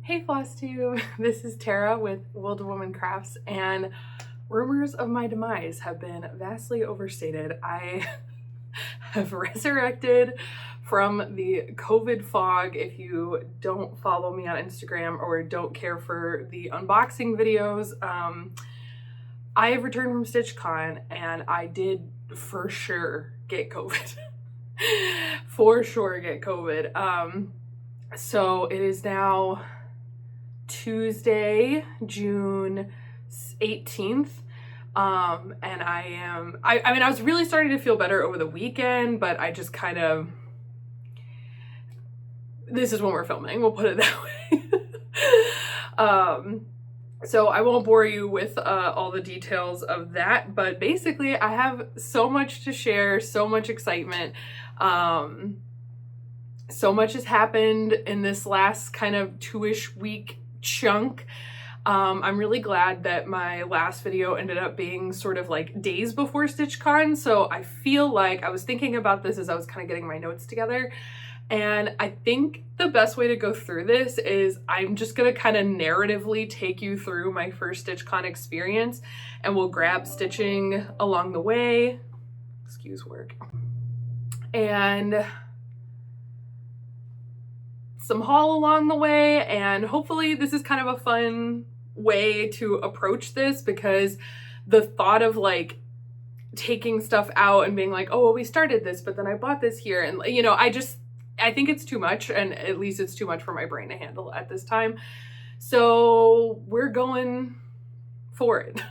Hey Flosstube, this is Tara with Will to Woman Crafts, and rumors of my demise have been vastly overstated. I have resurrected from the COVID fog. If you don't follow me on Instagram or don't care for the unboxing videos, I have returned from StitchCon and I did for sure get COVID. For sure get COVID. So it is now Tuesday, June 18th. And I mean, I was really starting to feel better over the weekend, but I just kind of, this is when we're filming, we'll put it that way. So I won't bore you with all the details of that, but basically I have so much to share, so much excitement. So much has happened in this last kind of 2-ish week chunk. I'm really glad that my last video ended up being sort of like days before StitchCon. So I feel like I was thinking about this as I was kind of getting my notes together. And I think the best way to go through this is I'm just going to kind of narratively take you through my first StitchCon experience, and we'll grab stitching along the way. Excuse work. And some haul along the way, and hopefully this is kind of a fun way to approach this, because the thought of like taking stuff out and being like, oh, well, we started this, but then I bought this here, and you know, I think it's too much, and at least it's too much for my brain to handle at this time. So we're going for it.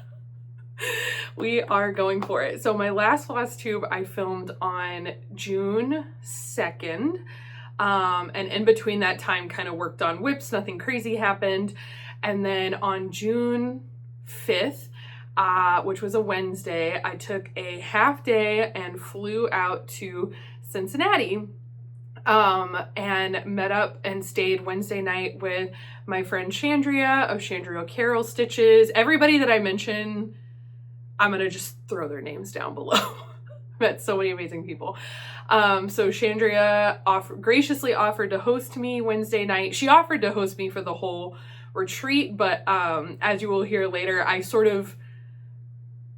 We are going for it. So my last Flosstube I filmed on June 2nd. And in between that time kind of worked on whips, nothing crazy happened. And then on June 5th, which was a Wednesday, I took a half day and flew out to Cincinnati, and met up and stayed Wednesday night with my friend Chandria of Chandria Carol Stitches. Everybody that I mention, I'm gonna just throw their names down below. Met so many amazing people. So Chandria graciously offered to host me Wednesday night. She offered to host me for the whole retreat, but as you will hear later, I sort of,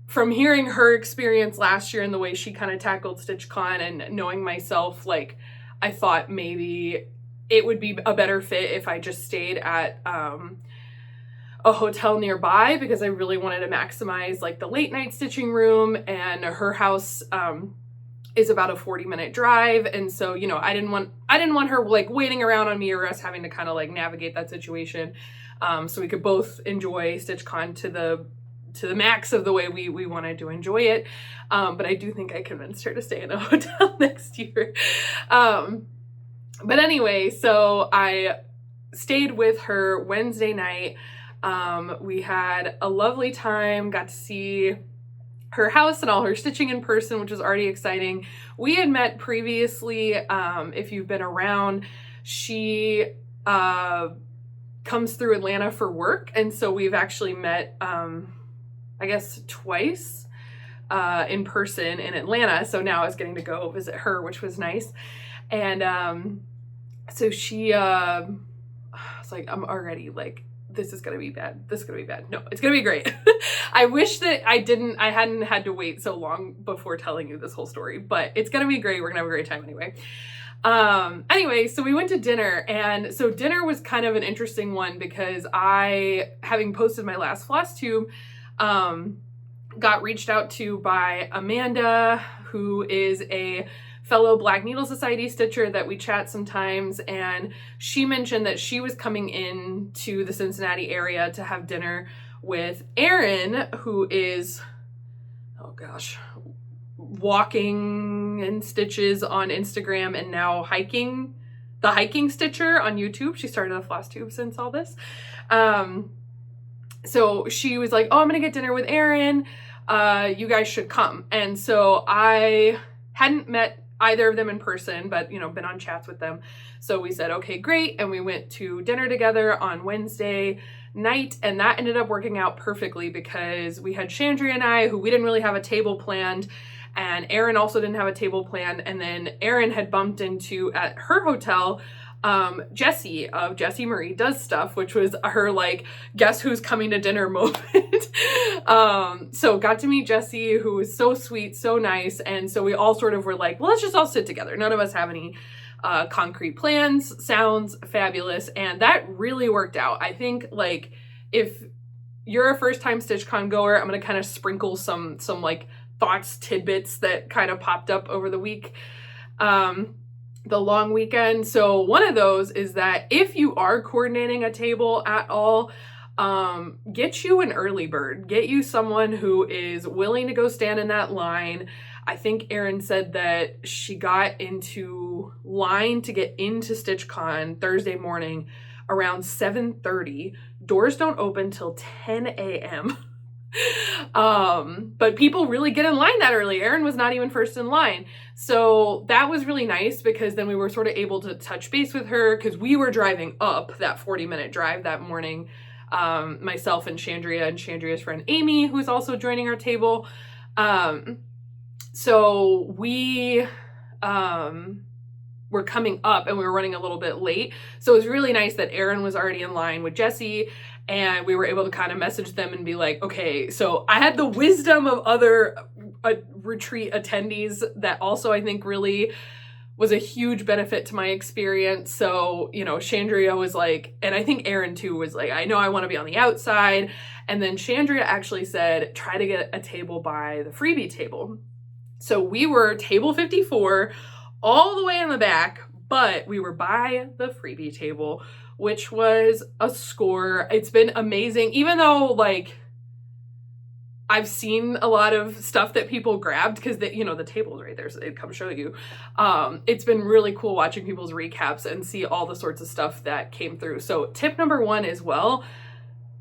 from hearing her experience last year and the way she kind of tackled StitchCon and knowing myself, like, I thought maybe it would be a better fit if I just stayed at a hotel nearby, because I really wanted to maximize like the late night stitching room, and her house is about a 40-minute drive, and so, you know, I didn't want her like waiting around on me or us having to kind of like navigate that situation, so we could both enjoy StitchCon to the max of the way we wanted to enjoy it. But I do think I convinced her to stay in a hotel next year. But anyway, so I stayed with her Wednesday night. We had a lovely time, got to see her house and all her stitching in person, which was already exciting. We had met previously. If you've been around, she comes through Atlanta for work, and so we've actually met I guess twice in person in Atlanta. So now I was getting to go visit her, which was nice. And so she was like, I'm already like, this is gonna be bad. This is gonna be bad. No, it's gonna be great. I wish that I hadn't had to wait so long before telling you this whole story, but it's gonna be great. We're gonna have a great time anyway. Anyway, so we went to dinner, and so dinner was kind of an interesting one, because I, having posted my last Flosstube, got reached out to by Amanda, who is a fellow Black Needle Society stitcher that we chat sometimes, and she mentioned that she was coming in to the Cincinnati area to have dinner with Erin, who is, oh gosh, walking and stitches on Instagram and now hiking, the hiking stitcher on YouTube. She started a Flosstube since all this. So she was like, oh, I'm gonna get dinner with Erin. You guys should come. And so I hadn't met either of them in person, but, you know, been on chats with them. So we said, okay, great. And we went to dinner together on Wednesday night, and that ended up working out perfectly, because we had Chandria and I, who we didn't really have a table planned, and Erin also didn't have a table planned. And then Erin had bumped into, at her hotel, Jessie of Jessie Marie Does Stuff, which was her like guess who's coming to dinner moment. So got to meet Jessie, who was so sweet, so nice, and so we all sort of were like, well, let's just all sit together. None of us have any concrete plans. Sounds fabulous, and that really worked out. I think like if you're a first-time StitchCon goer, I'm gonna kind of sprinkle some like thoughts, tidbits that kind of popped up over the week, the long weekend. So one of those is that if you are coordinating a table at all, get you an early bird. Get you someone who is willing to go stand in that line. I think Erin said that she got into line to get into StitchCon Thursday morning around 7:30. Doors don't open till 10 a.m. But people really get in line that early. Erin was not even first in line. So that was really nice because then we were sort of able to touch base with her because we were driving up that 40-minute drive that morning. Myself and Chandria's friend Amy, who's also joining our table. So we were coming up and we were running a little bit late. So it was really nice that Erin was already in line with Jessie, and we were able to kind of message them and be like, okay, so I had the wisdom of other retreat attendees that also I think really was a huge benefit to my experience. So, you know, Chandria was like, and I think Erin too was like, I know I want to be on the outside. And then Chandria actually said, try to get a table by the Freebie table. So we were table 54 all the way in the back, but we were by the Freebie table, which was a score. It's been amazing, even though like I've seen a lot of stuff that people grabbed because you know, the table's right there, so they'd come show you. It's been really cool watching people's recaps and see all the sorts of stuff that came through. So tip number one as well,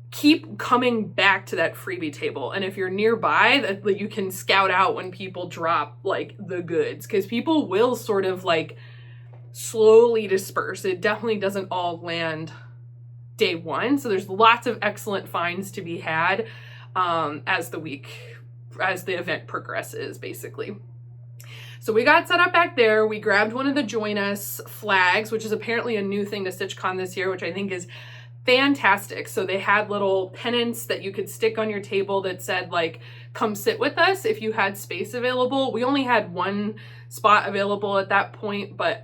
keep coming back to that Freebie table. And if you're nearby, that you can scout out when people drop like the goods, because people will sort of like slowly disperse. It definitely doesn't all land day one. So there's lots of excellent finds to be had as the event progresses, basically. So we got set up back there. We grabbed one of the Join Us flags, which is apparently a new thing to StitchCon this year, which I think is fantastic. So they had little pennants that you could stick on your table that said like, come sit with us if you had space available. We only had one spot available at that point, but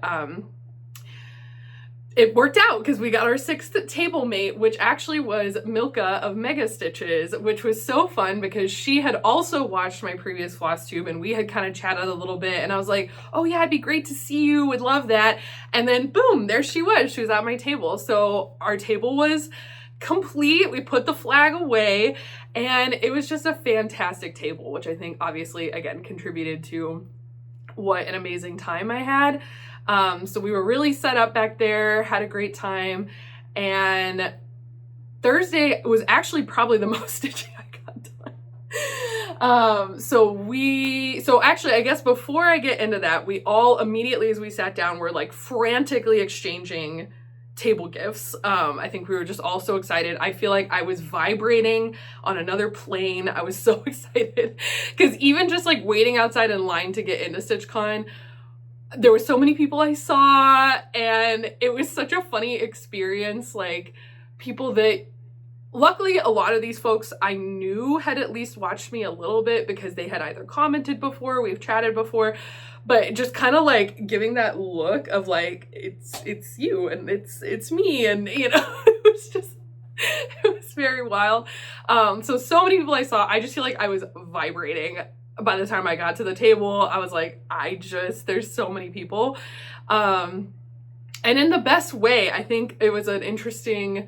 it worked out because we got our 6th table mate, which actually was Milka of Mega Stitches, which was so fun because she had also watched my previous Flosstube and we had kind of chatted a little bit, and I was like, oh yeah, it'd be great to see you, would love that. And then boom, there she was at my table. So our table was complete. We put the flag away and it was just a fantastic table, which I think obviously again contributed to what an amazing time I had. So we were really set up back there, had a great time, and Thursday was actually probably the most stitching I got done. So actually, I guess before I get into that, we all immediately as we sat down were like frantically exchanging table gifts. I think we were just all so excited. I feel like I was vibrating on another plane. I was so excited because even just like waiting outside in line to get into StitchCon, there were so many people I saw, and it was such a funny experience. Like people that, luckily a lot of these folks I knew had at least watched me a little bit because they had either commented before, we've chatted before, but just kind of like giving that look of like, it's you and it's me, and you know, it was very wild. So many people I saw, I just feel like I was vibrating. By the time I got to the table, I was like, there's so many people. And in the best way, I think it was an interesting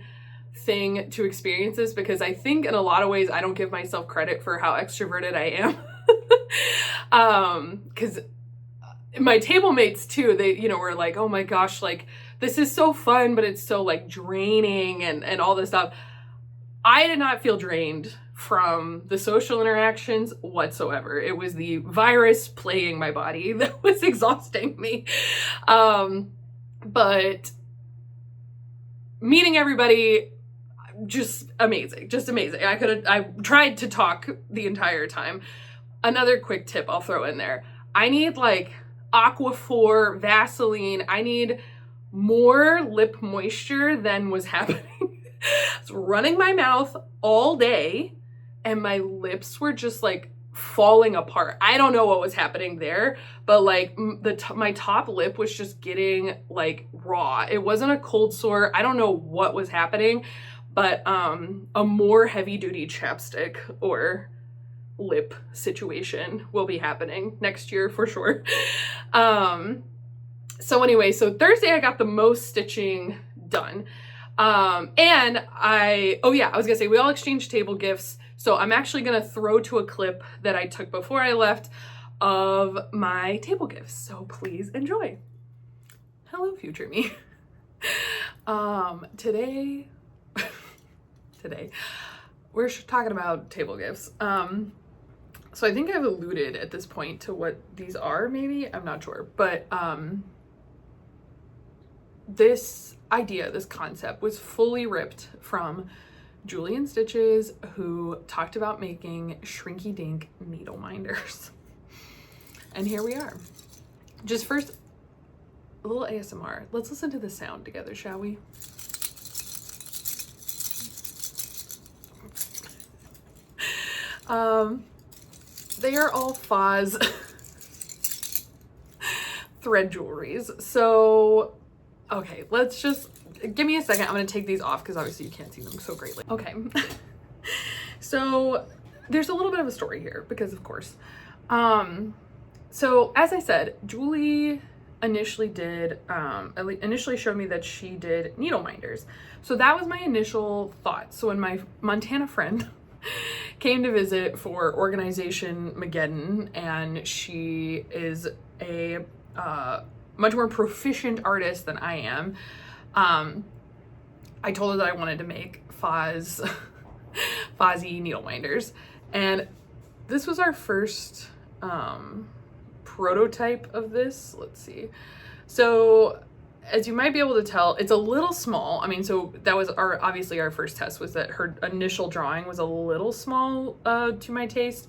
thing to experience this because I think in a lot of ways, I don't give myself credit for how extroverted I am. Because my table mates too, they, you know, were like, oh my gosh, like this is so fun, but it's so like draining and all this stuff. I did not feel drained from the social interactions whatsoever. It was the virus plaguing my body that was exhausting me. But meeting everybody, just amazing. I tried to talk the entire time. Another quick tip I'll throw in there. I need like Aquaphor, Vaseline. I need more lip moisture than was happening. I was running my mouth all day and my lips were just like falling apart. I don't know what was happening there, but like my top lip was just getting like raw. It wasn't a cold sore. I don't know what was happening, but a more heavy duty chapstick or lip situation will be happening next year for sure. So anyway, so Thursday I got the most stitching done. And I was gonna say we all exchanged table gifts. So I'm actually gonna throw to a clip that I took before I left of my table gifts. So please enjoy. Hello, future me. Today we're talking about table gifts. So I think I've alluded at this point to what these are, maybe, I'm not sure, but this idea, this concept was fully ripped from Julie and Stitches, who talked about making shrinky dink needle minders. And here we are. Just first, a little ASMR. Let's listen to the sound together, shall we? They are all Foz thread jewelries. So, okay, let's just, give me a second. I'm gonna take these off because obviously you can't see them so greatly. Okay, so there's a little bit of a story here because of course. So as I said, Julie initially showed me that she did needle minders. So that was my initial thought. So when my Montana friend came to visit for Organization Mageddon, and she is a much more proficient artist than I am, I told her that I wanted to make Fozzy needle minders. And this was our first prototype of this. Let's see. So as you might be able to tell, it's a little small. I mean, so that was obviously our first test, was that her initial drawing was a little small to my taste.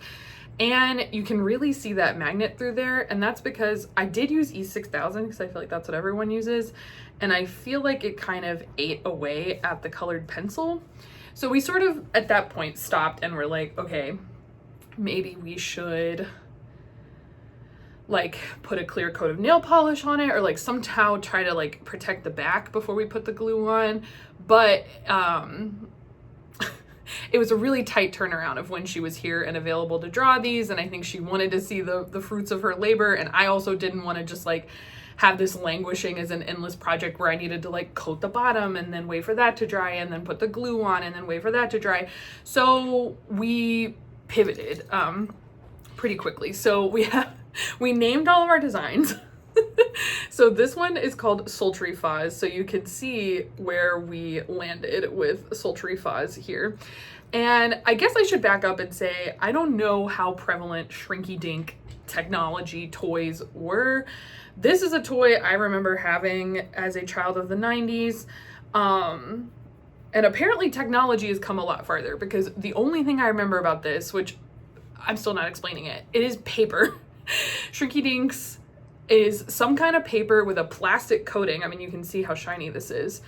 And you can really see that magnet through there. And that's because I did use E6000 because I feel like that's what everyone uses. And I feel like it kind of ate away at the colored pencil. So we sort of at that point stopped and were like, okay, maybe we should like put a clear coat of nail polish on it, or like somehow try to like protect the back before we put the glue on. But it was a really tight turnaround of when she was here and available to draw these, and I think she wanted to see the fruits of her labor, and I also didn't want to just like have this languishing as an endless project where I needed to like coat the bottom and then wait for that to dry and then put the glue on and then wait for that to dry. So we pivoted pretty quickly. So we named all of our designs. So this one is called Sultry Foz. So you can see where we landed with Sultry Foz here. And I guess I should back up and say, I don't know how prevalent shrinky dink technology toys were. This is a toy I remember having as a child of the 90s. And apparently technology has come a lot farther, because the only thing I remember about this, which I'm still not explaining it is paper. Shrinky dinks is some kind of paper with a plastic coating. I mean, you can see how shiny this is.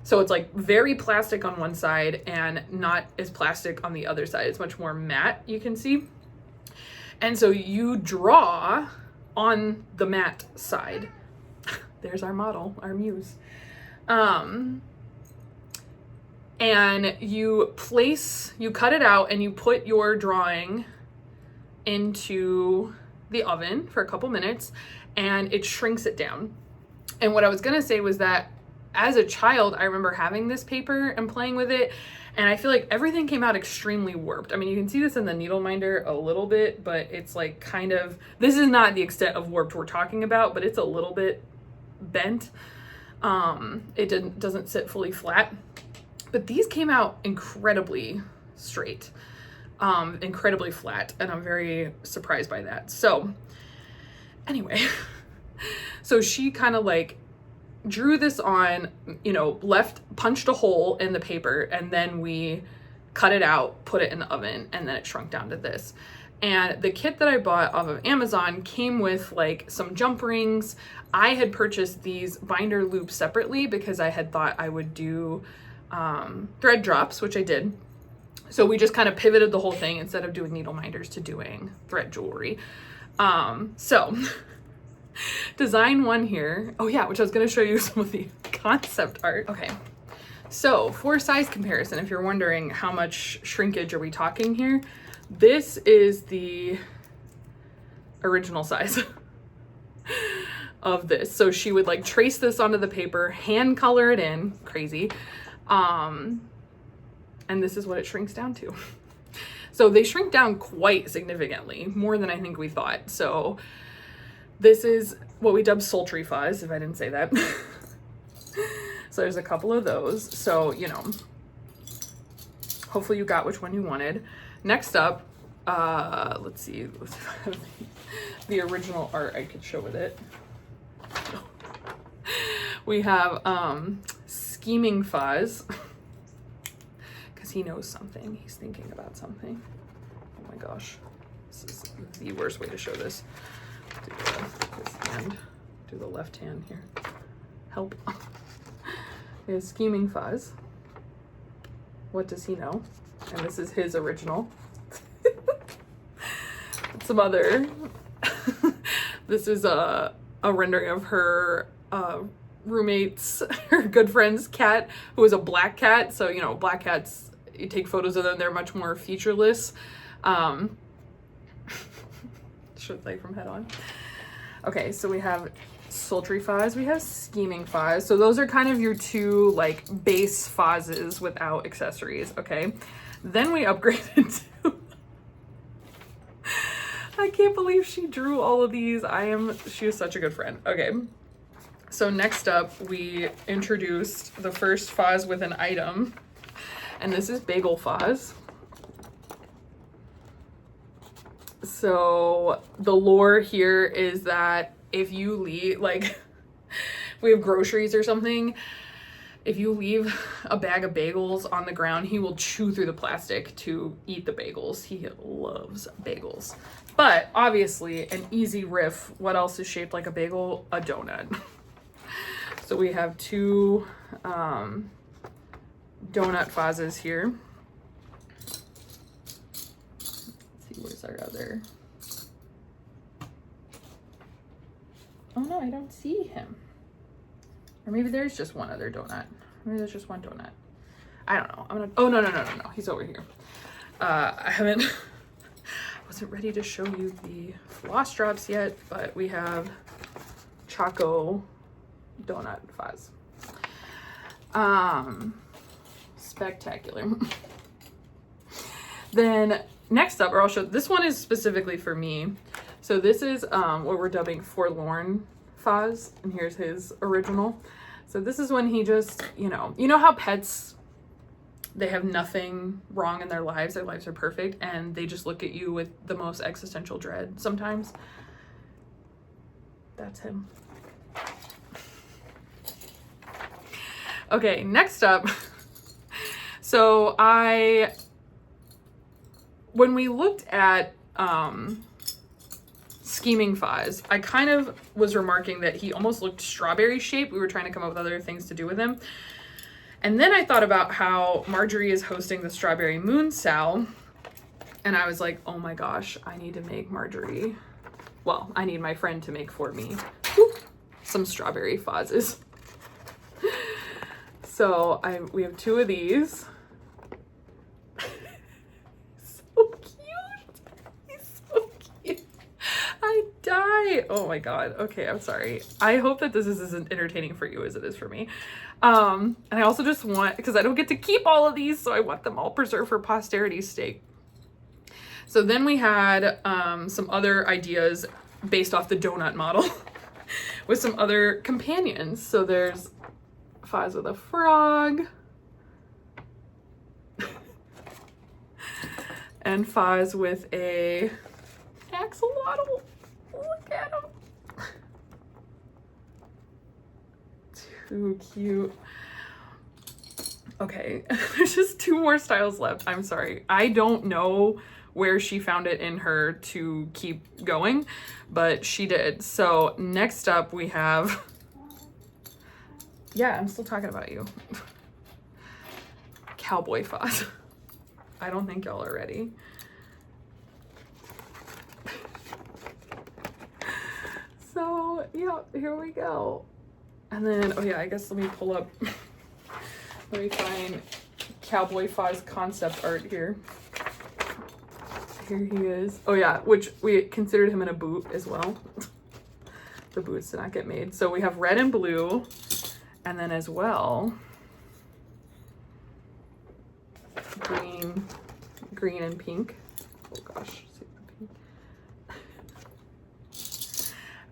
So it's like very plastic on one side and not as plastic on the other side. It's much more matte, you can see. And so you draw on the matte side. There's our model, our muse. And you cut it out and you put your drawing into the oven for a couple minutes, and it shrinks it down. And what I was gonna say was that as a child, I remember having this paper and playing with it, and I feel like everything came out extremely warped. I mean, you can see this in the needle minder a little bit, but it's like kind of, this is not the extent of warped we're talking about, but it's a little bit bent. It doesn't sit fully flat, but these came out incredibly straight, incredibly flat, and I'm very surprised by that. So anyway, so she kind of like drew this on, punched a hole in the paper, and then we cut it out, put it in the oven, and then it shrunk down to this. And the kit that I bought off of Amazon came with like some jump rings. I had purchased these binder loops separately because I had thought I would do thread drops, which I did. So we just kind of pivoted the whole thing instead of doing needle minders to doing thread jewelry. So design one here. Oh yeah, which I was going to show you some of the concept art. Okay. So for size comparison, if you're wondering how much shrinkage are we talking here, this is the original size of this. So she would like trace this onto the paper, hand color it in, crazy. And this is what it shrinks down to. So they shrink down quite significantly, more than I think we thought. So this is what we dubbed sultry fuzz, if I didn't say that. So there's a couple of those. So, you know, hopefully you got which one you wanted. Next up, let's see, the original art I could show with it. We have Scheming Fuzz, because he knows something. He's thinking about something. Oh my gosh, this is the worst way to show this. Do this hand, do the left hand here. Help. Is Scheming Fuzz. What does he know? And this is his original. Some other. This is a rendering of her roommate's, her good friend's cat, who is a black cat. So, you know, black cats, you take photos of them, they're much more featureless. Should like from head on. Okay, so we have Sultry Fuzz, we have Scheming Fuzz. So those are kind of your two like base fuzzes without accessories, okay? Then we upgraded to I can't believe she drew all of these. She is such a good friend. Okay. So next up, we introduced the first fuzz with an item, and this is Bagel Fuzz. So the lore here is that if you leave, like, if we have groceries or something, if you leave a bag of bagels on the ground, he will chew through the plastic to eat the bagels. He loves bagels. But obviously, an easy riff, what else is shaped like a bagel? A donut. So we have two donut fuzzes here. Let's see, where's our other? Oh no, I don't see him. Or maybe there's just one other donut. Maybe there's just one donut. I don't know. Oh, no. He's over here. I wasn't ready to show you the floss drops yet, but we have Choco Donut Fuzz. Spectacular. Then next up, or I'll show, this one is specifically for me. So this is what we're dubbing Forlorn Fuzz, and here's his original. So this is when he just, you know how pets, they have nothing wrong in their lives are perfect, and they just look at you with the most existential dread sometimes. That's him. Okay, next up. So when we looked at Scheming Fuzz, I kind of was remarking that he almost looked strawberry shaped. We were trying to come up with other things to do with him. And then I thought about how Marjorie is hosting the Strawberry Moon Sal. And I was like, oh my gosh, I need to make Marjorie. Well, I need my friend to make for me some strawberry fuzzes. So we have two of these. So cute. He's so cute. I die. Oh my God. Okay, I'm sorry. I hope that this is as entertaining for you as it is for me. And I also just want, because I don't get to keep all of these, so I want them all preserved for posterity's sake. So then we had some other ideas based off the donut model with some other companions. So there's Fuzz with a frog and Fuzz with a axolotl. Look at him. Too cute. Okay, there's just two more styles left. I'm sorry. I don't know where she found it in her to keep going, but she did. So next up we have, yeah, I'm still talking about you. Cowboy Foz. I don't think y'all are ready. So yeah, here we go. And then, oh yeah, I guess let me pull up, let me find Cowboy Foz concept art here. Here he is. Oh yeah, which we considered him in a boot as well. The boots did not get made. So we have red and blue, and then as well, green and pink. Oh gosh.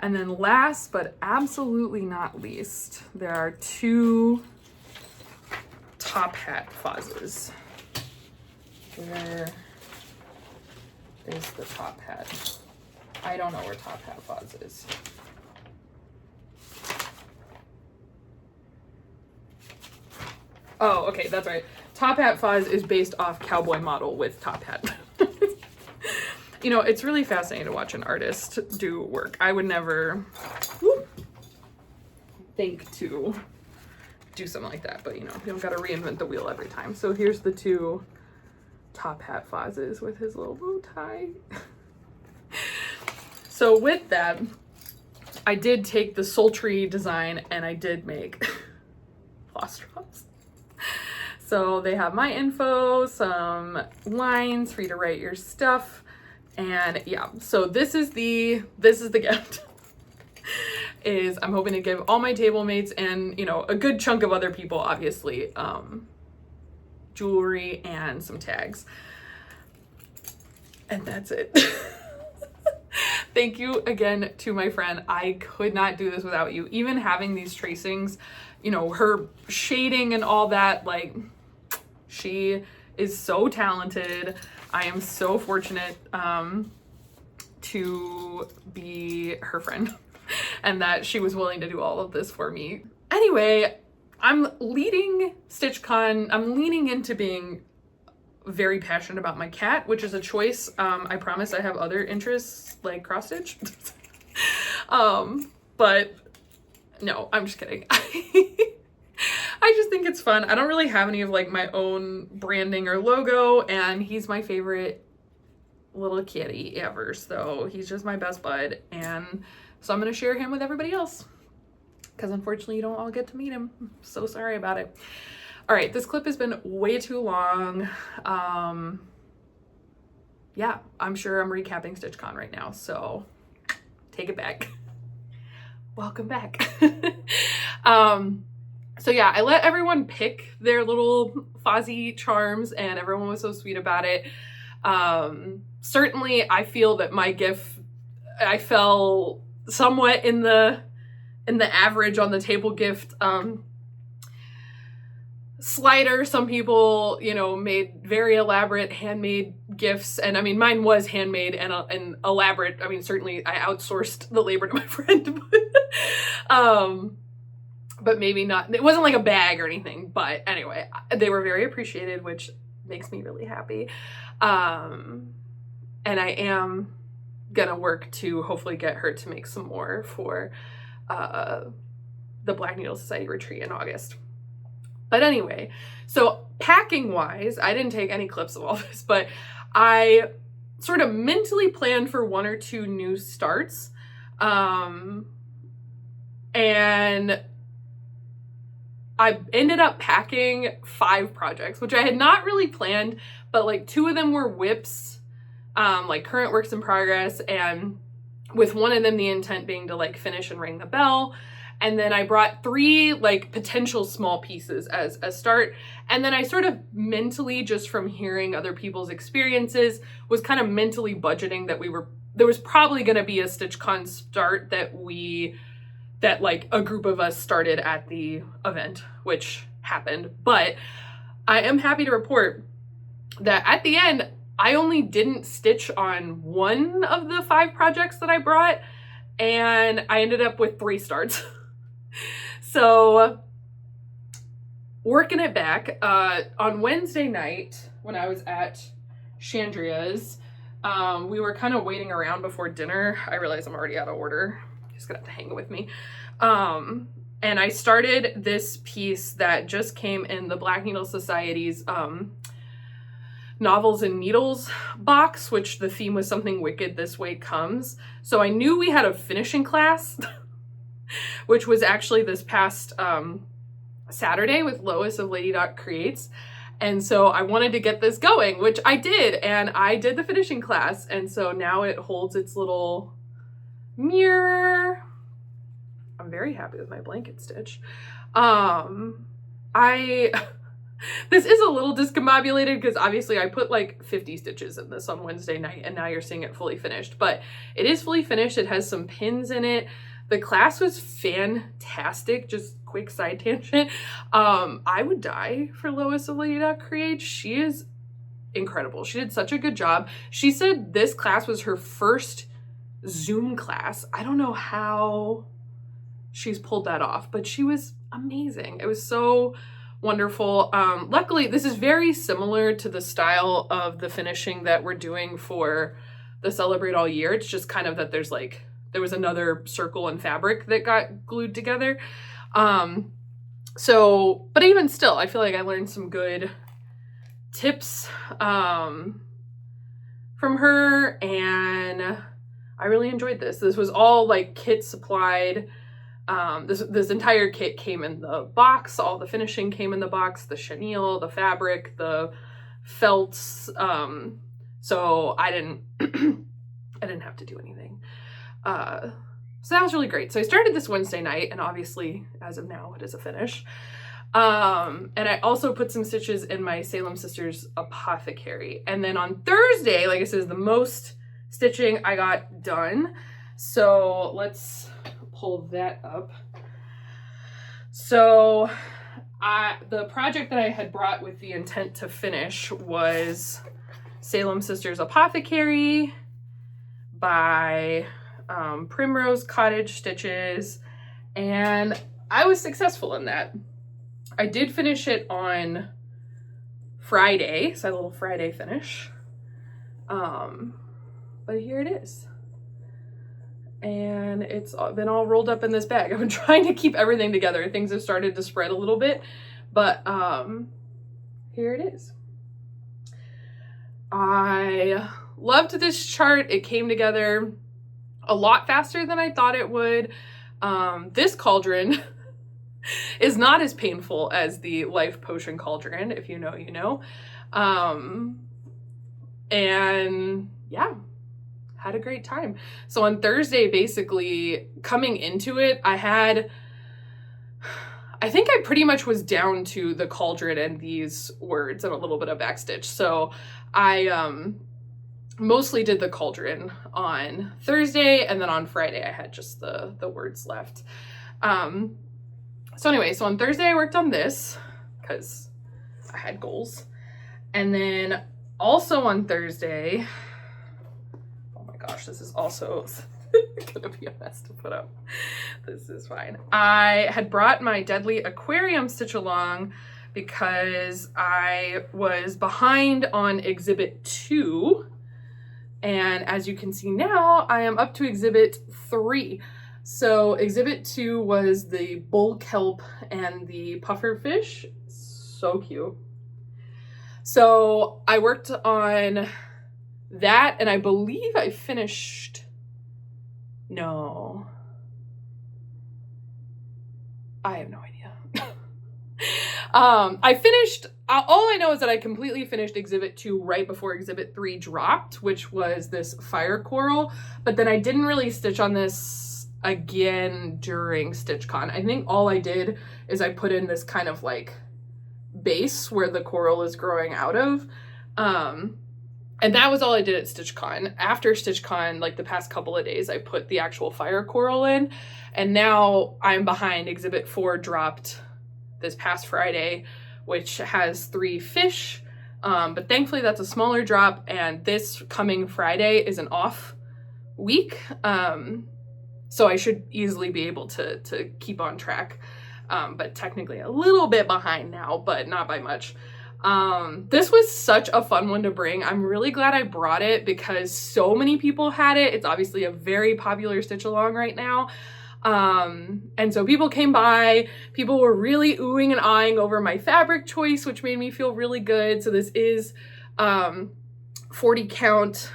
And then last but absolutely not least, there are two top hat Fozes. Where is the top hat? I don't know where top hat Foz is. Oh, okay, that's right. Top hat Foz is based off cowboy model with top hat. You know, it's really fascinating to watch an artist do work. I would never think to do something like that, but you know, you don't gotta reinvent the wheel every time. So here's the two top hat Fozes with his little bow tie. So with that, I did take the sultry design and I did make floss drops. So they have my info, some lines for you to write your stuff. And yeah, so this is the gift. Is I'm hoping to give all my table mates and, you know, a good chunk of other people, obviously, jewelry and some tags. And that's it. Thank you again to my friend. I could not do this without you. Even having these tracings, you know, her shading and all that, like, she is so talented. I am so fortunate to be her friend and that she was willing to do all of this for me. Anyway, I'm leading StitchCon. I'm leaning into being very passionate about my cat, which is a choice. I promise I have other interests like cross stitch. But no, I'm just kidding. I just think it's fun. I don't really have any of like my own branding or logo, and he's my favorite little kitty ever. So he's just my best bud. And so I'm going to share him with everybody else because unfortunately you don't all get to meet him. I'm so sorry about it. All right, this clip has been way too long. Yeah, I'm sure I'm recapping StitchCon right now, so take it back. Welcome back. So yeah, I let everyone pick their little Fozzie charms and everyone was so sweet about it. Certainly I feel that my gift, I fell somewhat in the average on the table gift slider. Some people, you know, made very elaborate handmade gifts, and I mean mine was handmade and elaborate. I mean, certainly I outsourced the labor to my friend, but maybe not. It wasn't like a bag or anything, but anyway, they were very appreciated, which makes me really happy. And I am gonna work to hopefully get her to make some more for the Black Needle Society retreat in August. But anyway, so packing wise, I didn't take any clips of all this, but I sort of mentally planned for 1 or 2 new starts. And I ended up packing 5 projects, which I had not really planned, but like 2 of them were whips, like current works in progress, and with one of them the intent being to like finish and ring the bell. And then I brought 3 like potential small pieces as a start. And then I sort of mentally, just from hearing other people's experiences, was kind of mentally budgeting that there was probably going to be a StitchCon start that like a group of us started at the event, which happened. But I am happy to report that at the end, I only didn't stitch on 1 of the 5 projects that I brought, and I ended up with 3 starts. So working it back, on Wednesday night when I was at Chandria's, We were kind of waiting around before dinner. I realize I'm already out of order. You're just gonna have to hang with me. And I started this piece that just came in the Black Needle Society's Novels and Needles box, which the theme was Something Wicked This Way Comes. So I knew we had a finishing class, which was actually this past Saturday with Lois of Lady Dot Creates. And so I wanted to get this going, which I did, and I did the finishing class. And so now it holds its little mirror. I'm very happy with my blanket stitch. This is a little discombobulated because obviously I put like 50 stitches in this on Wednesday night, and now you're seeing it fully finished, but it is fully finished. It has some pins in it. The class was fantastic. Just quick side tangent. I would die for Lois of Lady Dot Create. She is incredible. She did such a good job. She said this class was her first Zoom class. I don't know how she's pulled that off, but she was amazing. It was so wonderful. Luckily, this is very similar to the style of the finishing that we're doing for the Celebrate All Year. It's just kind of that there was another circle and fabric that got glued together. But even still, I feel like I learned some good tips from her, and I really enjoyed this. This was all like kit supplied. This entire kit came in the box. All the finishing came in the box, the chenille, the fabric, the felts. So I didn't have to do anything. So that was really great. So I started this Wednesday night, and obviously as of now it is a finish. And I also put some stitches in my Salem Sisters Apothecary. And then on Thursday, like I said, is the most stitching I got done. So let's pull that up. So the project that I had brought with the intent to finish was Salem Sisters Apothecary by Primrose Cottage stitches, and I was successful in that. I did finish it on Friday, so I had a little Friday finish. But here it is. And it's been all rolled up in this bag. I've been trying to keep everything together. Things have started to spread a little bit, but here it is. I loved this chart. It came together a lot faster than I thought it would. This cauldron is not as painful as the Life Potion cauldron. If you know, you know. And yeah, had a great time. So on Thursday, basically coming into it, I think I pretty much was down to the cauldron and these words and a little bit of backstitch. So I mostly did the cauldron on Thursday, and then on Friday I had just the words left. So anyway, so on Thursday I worked on this because I had goals. And then also on Thursday, oh my gosh, this is also gonna be a mess to put up. This is fine. I had brought my Deadly Aquarium stitch along because I was behind on exhibit 2. And as you can see now, I am up to exhibit 3. So exhibit 2 was the bull kelp and the puffer fish. So cute. So I worked on that, and I believe I finished, no, I have no idea. I finished, all I know is that I completely finished exhibit 2 right before exhibit 3 dropped, which was this fire coral, but then I didn't really stitch on this again during StitchCon. I think all I did is I put in this kind of like base where the coral is growing out of. And that was all I did at StitchCon. After StitchCon, like the past couple of days, I put the actual fire coral in, and now I'm behind. Exhibit 4 dropped this past Friday, which has 3 fish, but thankfully that's a smaller drop, and this coming Friday is an off week, so I should easily be able to keep on track, but technically a little bit behind now, but not by much. This was such a fun one to bring. I'm really glad I brought it because so many people had it. It's obviously a very popular stitch along right now. And so people came by, people were really oohing and eyeing over my fabric choice, which made me feel really good. So this is 40 count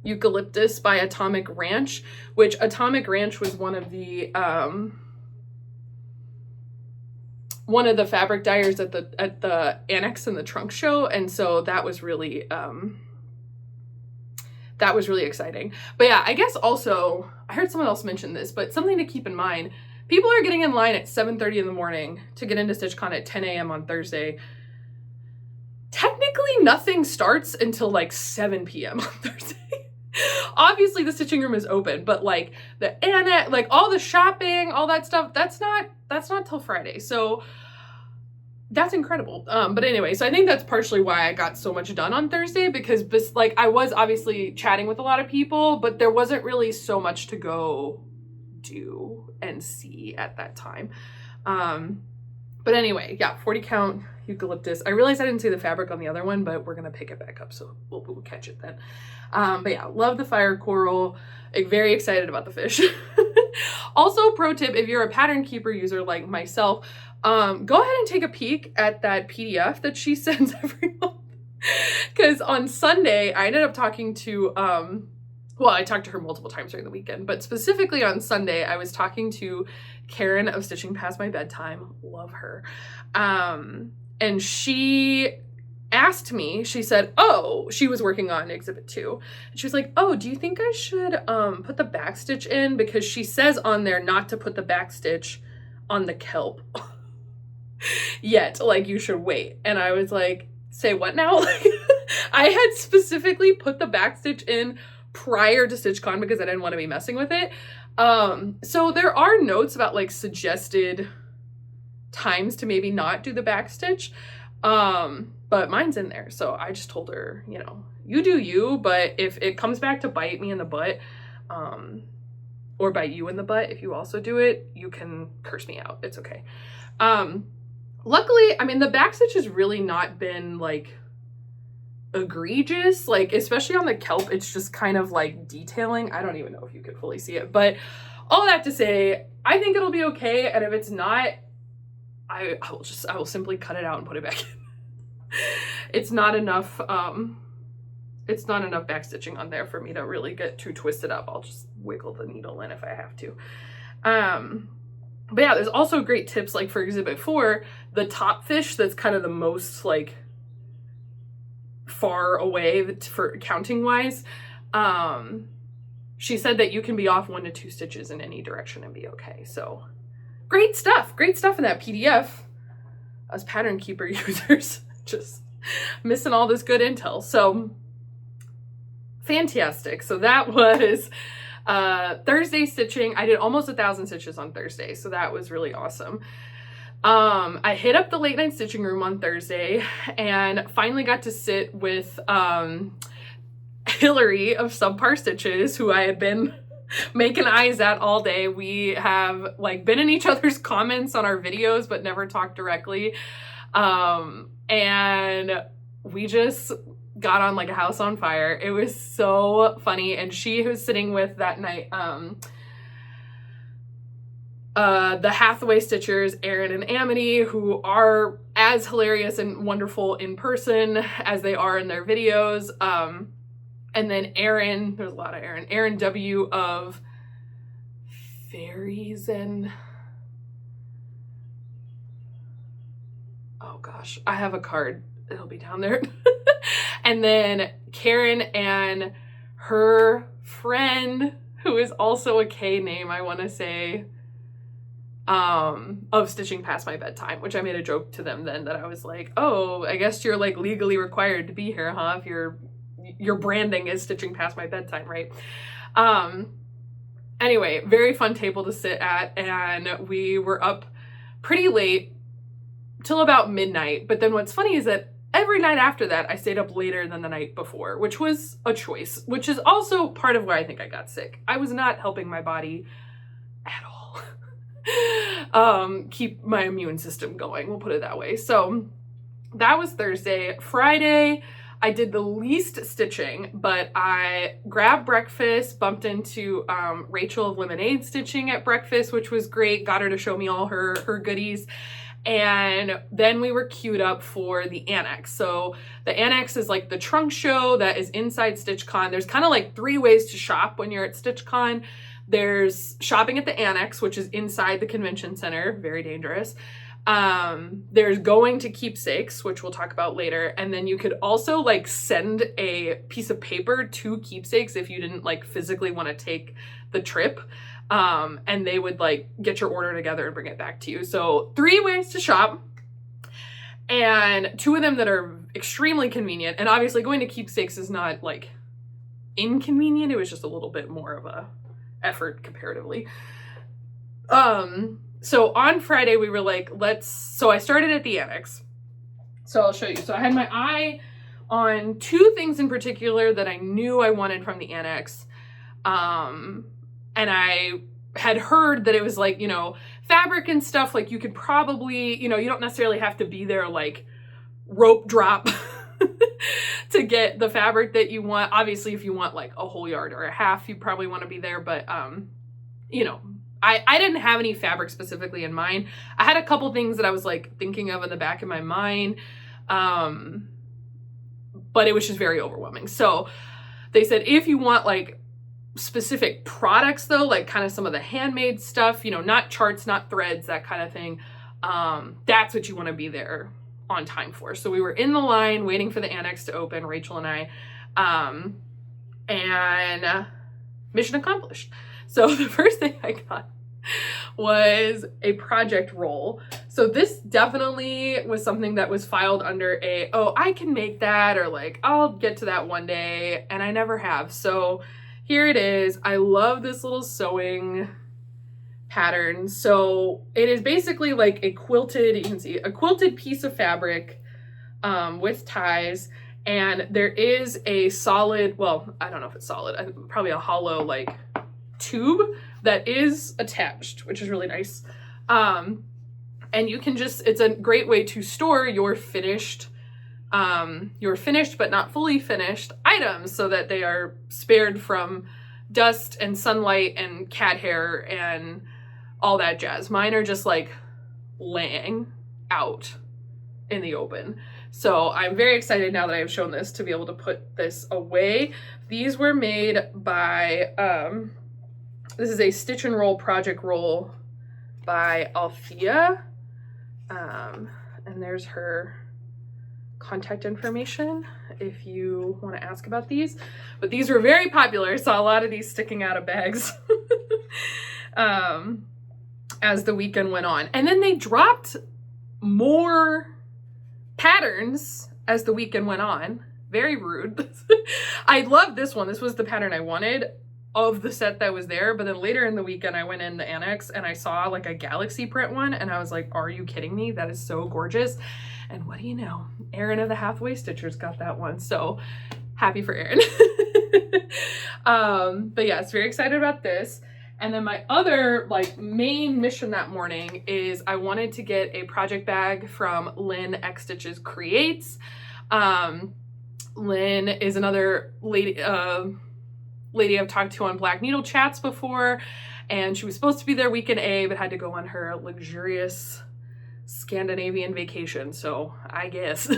eucalyptus by Atomic Ranch, which Atomic Ranch was one of the fabric dyers at the Annex in the trunk show, and so that was really exciting. But yeah, I guess also I heard someone else mention this, but something to keep in mind: people are getting in line at 7:30 in the morning to get into StitchCon at 10 a.m. on Thursday. Technically, nothing starts until like 7 p.m. on Thursday. Obviously, the stitching room is open, but like the Annex, like all the shopping, all that stuff, that's not till Friday. So that's incredible. But anyway, so I think that's partially why I got so much done on Thursday, because like I was obviously chatting with a lot of people, but there wasn't really so much to go do and see at that time. But anyway, yeah, 40 count eucalyptus. I realized I didn't see the fabric on the other one, but we're gonna pick it back up, so we'll catch it then. But yeah, love the fire coral. Very excited about the fish. Also, pro tip, if you're a pattern keeper user like myself, go ahead and take a peek at that PDF that she sends every month. Because on Sunday, I ended up talking to, well, I talked to her multiple times during the weekend, but specifically on Sunday, I was talking to Karen of Stitching Past My Bedtime. Love her. And she asked me, she said, oh, she was working on Exhibit 2. And she was like, oh, do you think I should put the back stitch in? Because she says on there not to put the back stitch on the kelp yet. Like, you should wait. And I was like, say what now? Like, I had specifically put the back stitch in prior to StitchCon because I didn't want to be messing with it. So there are notes about like suggested times to maybe not do the back stitch. But mine's in there. So I just told her, you know, you do you, but if it comes back to bite me in the butt, or bite you in the butt, if you also do it, you can curse me out. It's okay. Luckily, I mean, the back stitch has really not been like egregious, like especially on the kelp, it's just kind of like detailing. I don't even know if you could fully see it, but all that to say, I think it'll be okay. And if it's not, I will simply cut it out and put it back in. It's not enough back stitching on there for me to really get too twisted up. I'll just wiggle the needle in if I have to. But yeah, there's also great tips, like for Exhibit 4, the top fish that's kind of the most like far away for counting wise. She said that you can be off 1 to 2 stitches in any direction and be okay. So great stuff in that PDF. Us pattern keeper users just missing all this good intel. So fantastic. So that was Thursday stitching. I did almost 1,000 stitches on Thursday, so that was really awesome. I hit up the late night stitching room on Thursday and finally got to sit with Hillary of Subpar Stitches, who I had been making eyes at all day. We have like been in each other's comments on our videos but never talked directly, and we just got on like a house on fire. It was so funny. And she was sitting with that night the Hathaway Stitchers, Erin and Amity, who are as hilarious and wonderful in person as they are in their videos. And then Erin, there's a lot of Erin W of Fairies and, oh gosh, I have a card. It'll be down there. And then Karen and her friend, who is also a K name, I want to say, of Stitching Past My Bedtime, which I made a joke to them then that I was like, oh, I guess you're like legally required to be here, huh? If your branding is Stitching Past My Bedtime, right? Anyway, very fun table to sit at, and we were up pretty late till about midnight. But then what's funny is that every night after that, I stayed up later than the night before, which was a choice, which is also part of why I think I got sick. I was not helping my body at all keep my immune system going, we'll put it that way. So that was Thursday. Friday, I did the least stitching, but I grabbed breakfast, bumped into Rachel of Lemonade Stitching at breakfast, which was great. Got her to show me all her goodies. And then we were queued up for the Annex. So the Annex is like the trunk show that is inside StitchCon. There's kind of like 3 ways to shop when you're at StitchCon. There's shopping at the Annex, which is inside the convention center, very dangerous. There's going to Keepsakes, which we'll talk about later. And then you could also like send a piece of paper to Keepsakes if you didn't like physically want to take the trip. And they would like get your order together and bring it back to you. So 3 ways to shop, and 2 of them that are extremely convenient. And obviously going to Keepsakes is not like inconvenient. It was just a little bit more of a effort comparatively. So on Friday we were like, so I started at the Annex. So I'll show you. So I had my eye on 2 things in particular that I knew I wanted from the Annex. And I had heard that it was like, you know, fabric and stuff, like you could probably, you know, you don't necessarily have to be there like rope drop to get the fabric that you want. Obviously, if you want like a whole yard or a half, you probably want to be there. But, you know, I didn't have any fabric specifically in mind. I had a couple things that I was like thinking of in the back of my mind. But it was just very overwhelming. So they said, if you want like specific products though, like kind of some of the handmade stuff, you know, not charts, not threads, that kind of thing, that's what you want to be there on time for. So we were in the line waiting for the Annex to open, Rachel and I, and mission accomplished. So the first thing I got was a project roll. So this definitely was something that was filed under oh, I can make that, or like, I'll get to that one day, and I never have. So here it is. I love this little sewing pattern. So it is basically like a quilted, you can see, a quilted piece of fabric with ties. And there is a solid, well, I don't know if it's solid, probably a hollow like tube that is attached, which is really nice. And you can just, it's a great way to store your finished but not fully finished items so that they are spared from dust and sunlight and cat hair and all that jazz. Mine are just like laying out in the open. So I'm very excited now that I've shown this to be able to put this away. These were made by, this is a stitch and roll project roll by Althea. And there's her contact information if you want to ask about these. But these were very popular. I saw a lot of these sticking out of bags as the weekend went on. And then they dropped more patterns as the weekend went on. Very rude. I love this one. This was the pattern I wanted of the set that was there. But then later in the weekend, I went in the Annex and I saw like a galaxy print one. And I was like, are you kidding me? That is so gorgeous. And what do you know? Erin of the Halfway Stitchers got that one. So happy for Erin. But yes, very excited about this. And then my other like main mission that morning is I wanted to get a project bag from Lynn X Stitches Creates. Lynn is another lady I've talked to on Black Needle Chats before, and she was supposed to be there weekend A, but had to go on her luxurious Scandinavian vacation, so I guess.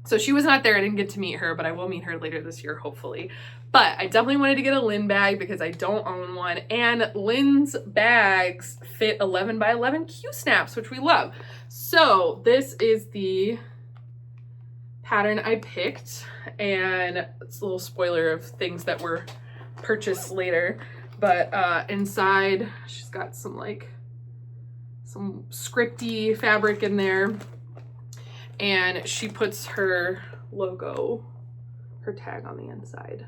So she was not there. I didn't get to meet her, but I will meet her later this year, hopefully. But I definitely wanted to get a Lynn bag because I don't own one, and Lynn's bags fit 11 by 11 Q-snaps, which we love. So this is the pattern I picked, and it's a little spoiler of things that were purchased later. But inside, she's got some scripty fabric in there, and she puts her logo, her tag on the inside.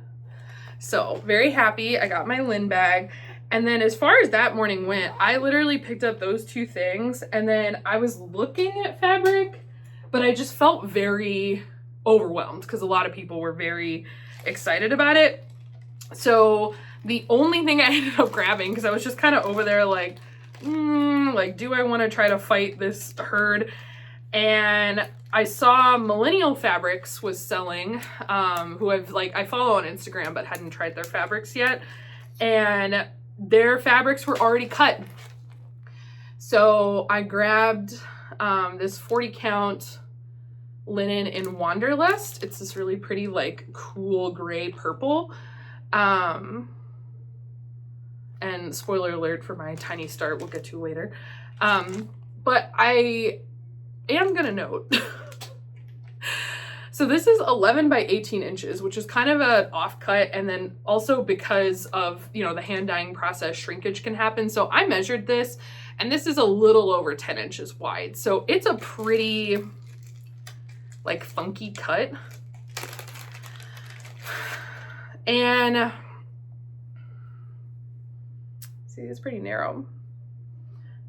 So very happy. I got my Lynn bag. And then as far as that morning went, I literally picked up those 2 things, and then I was looking at fabric, but I just felt very overwhelmed because a lot of people were very excited about it. So the only thing I ended up grabbing, because I was just kind of over there like, do I want to try to fight this herd? And I saw Millennial Fabrics was selling, who I follow on Instagram but hadn't tried their fabrics yet. And their fabrics were already cut. So I grabbed this 40 count linen in Wanderlust. It's this really pretty, like, cool gray purple. And spoiler alert for my tiny start, we'll get to later. But I am gonna note. So this is 11 by 18 inches, which is kind of an offcut. And then also because of, you know, the hand dyeing process, shrinkage can happen. So I measured this, and this is a little over 10 inches wide. So it's a pretty, like, funky cut. And see, it's pretty narrow.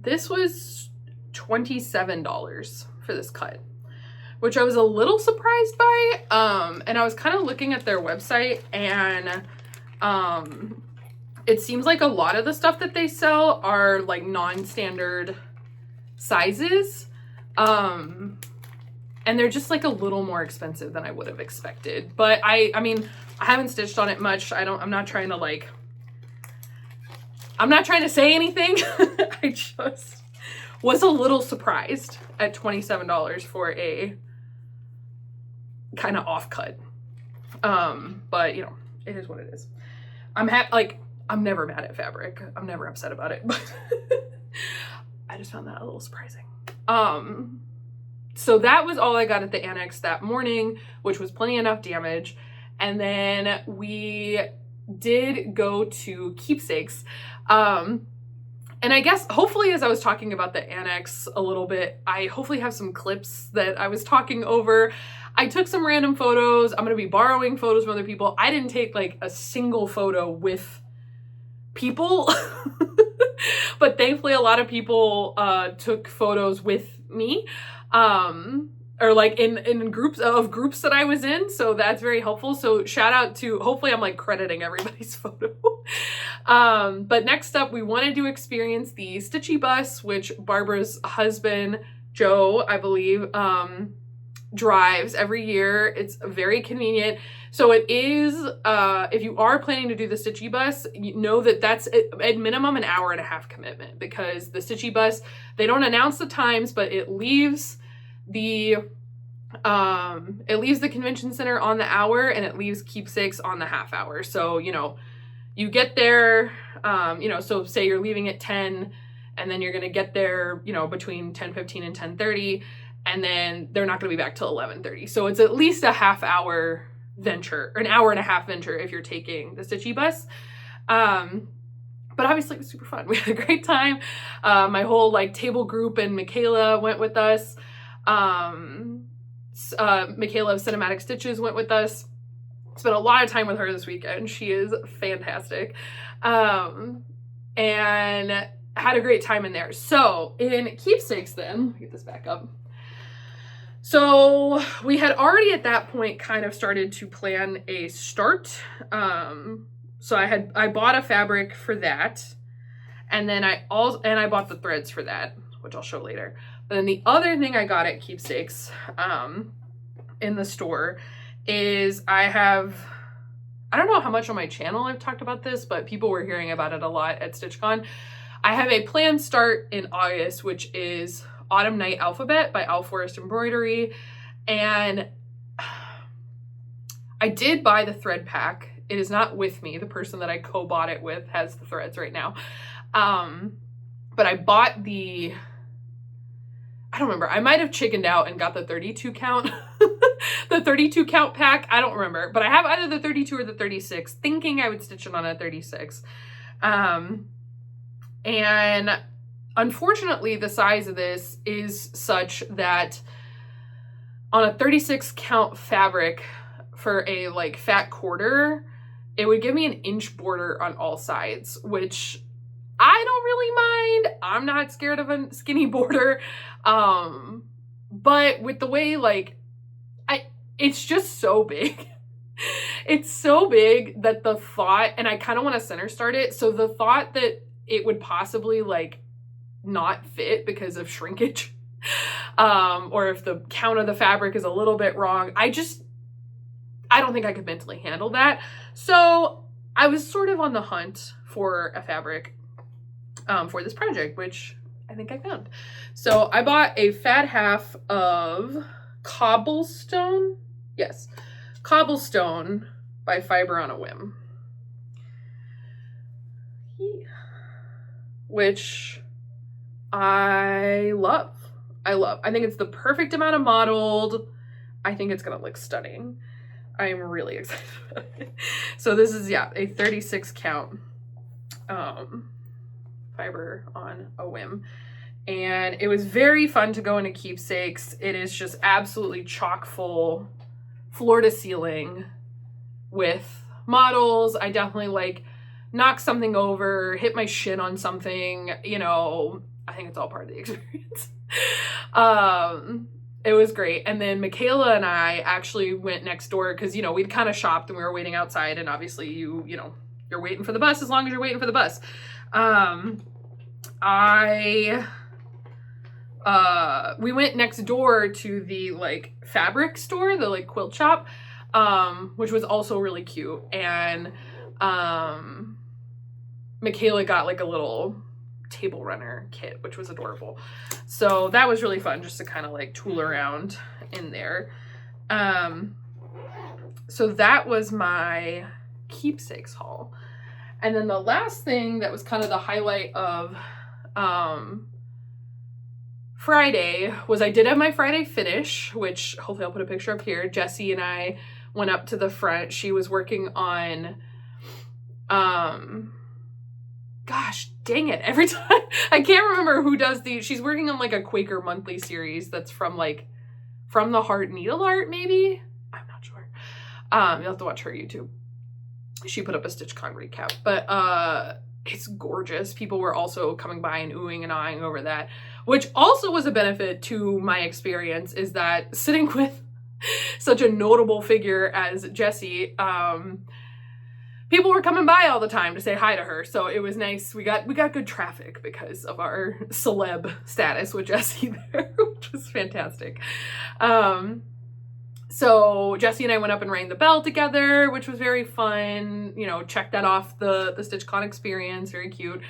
This was $27 for this cut, which I was a little surprised by. And I was kind of looking at their website, and it seems like a lot of the stuff that they sell are like non-standard sizes. And they're just like a little more expensive than I would have expected. But I mean, I haven't stitched on it much. I'm not trying to say anything. I just was a little surprised at $27 for a kind of off cut. But you know, it is what it is. I'm never mad at fabric. I'm never upset about it, but I just found that a little surprising. So that was all I got at the Annex that morning, which was plenty enough damage. And then we did go to Keepsakes. And I guess hopefully as I was talking about the Annex a little bit, I hopefully have some clips that I was talking over. I took some random photos. I'm going to be borrowing photos from other people. I didn't take like a single photo with people, but thankfully a lot of people took photos with me, or like in groups that I was in. So that's very helpful. So shout out to, hopefully I'm like crediting everybody's photo. But next up, we wanted to experience the Stitchy Bus, which Barbara's husband, Joe, I believe, drives every year. It's very convenient. So it is, if you are planning to do the Stitchy Bus, you know that that's at minimum an hour and a half commitment, because the Stitchy Bus, they don't announce the times, but it leaves the convention center on the hour, and it leaves Keepsakes on the half hour. So, you know, you get there, you know, so say you're leaving at 10, and then you're going to get there, you know, between 10:15 and 10:30, and then they're not going to be back till 11:30. So it's at least a half hour venture, or an hour and a half venture if you're taking the Stitchy Bus. But obviously it was super fun. We had a great time. My whole like table group and Michaela went with us. Michaela of Cinematic Stitches went with us. Spent a lot of time with her this weekend. She is fantastic. And had a great time in there. So in Keepsakes then, let me get this back up. So we had already at that point kind of started to plan a start. So I bought a fabric for that. And then I bought the threads for that, which I'll show later. But then the other thing I got at Keepsakes, in the store is I don't know how much on my channel I've talked about this, but people were hearing about it a lot at StitchCon. I have a planned start in August, which is Autumn Night Alphabet by Embroidery. And I did buy the thread pack. It is not with me. The person that I co-bought it with has the threads right now. But I bought I don't remember. I might have chickened out and got the 32 count, the 32 count pack. I don't remember, but I have either the 32 or the 36, thinking I would stitch it on a 36. And unfortunately, the size of this is such that on a 36 count fabric for a like fat quarter, it would give me an inch border on all sides, which I don't really mind. I'm not scared of a skinny border. But with the way like, it's just so big. It's so big that the thought, and I kind of want to center start it. So the thought that it would possibly like not fit because of shrinkage, or if the count of the fabric is a little bit wrong. I don't think I could mentally handle that. So I was sort of on the hunt for a fabric for this project, which I think I found. So I bought a fat half of Cobblestone. Yes, Cobblestone by Fiber on a Whim. Which I love. I think it's the perfect amount of mottled. I think it's gonna look stunning. I'm really excited about it. So this is, yeah, a 36 count Fiber on a Whim. And it was very fun to go into Keepsakes. It is just absolutely chock full, floor to ceiling with models. I definitely like knock something over, hit my shin on something, you know, I think it's all part of the experience. It was great. And then Michaela and I actually went next door because, you know, we'd kind of shopped and we were waiting outside, and obviously you know, you're waiting for the bus as long as you're waiting for the bus. We went next door to the like fabric store, the like quilt shop, which was also really cute. And Michaela got like a little table runner kit, which was adorable. So that was really fun just to kind of like tool around in there. So that was my Keepsakes haul. And then the last thing that was kind of the highlight of Friday was I did have my Friday finish, which hopefully I'll put a picture up here. Jessie and I went up to the front. She was working on gosh dang it, every time I can't remember who does these. She's working on like a Quaker monthly series that's from like From the Heart Needle Art, maybe, I'm not sure. You'll have to watch her YouTube. She put up a StitchCon recap, but it's gorgeous. People were also coming by and oohing and ahhing over that, which also was a benefit to my experience, is that sitting with such a notable figure as Jessie, people were coming by all the time to say hi to her. So it was nice. We got good traffic because of our celeb status with Jessie there, which was fantastic. So Jessie and I went up and rang the bell together, which was very fun. You know, checked that off the StitchCon experience, very cute.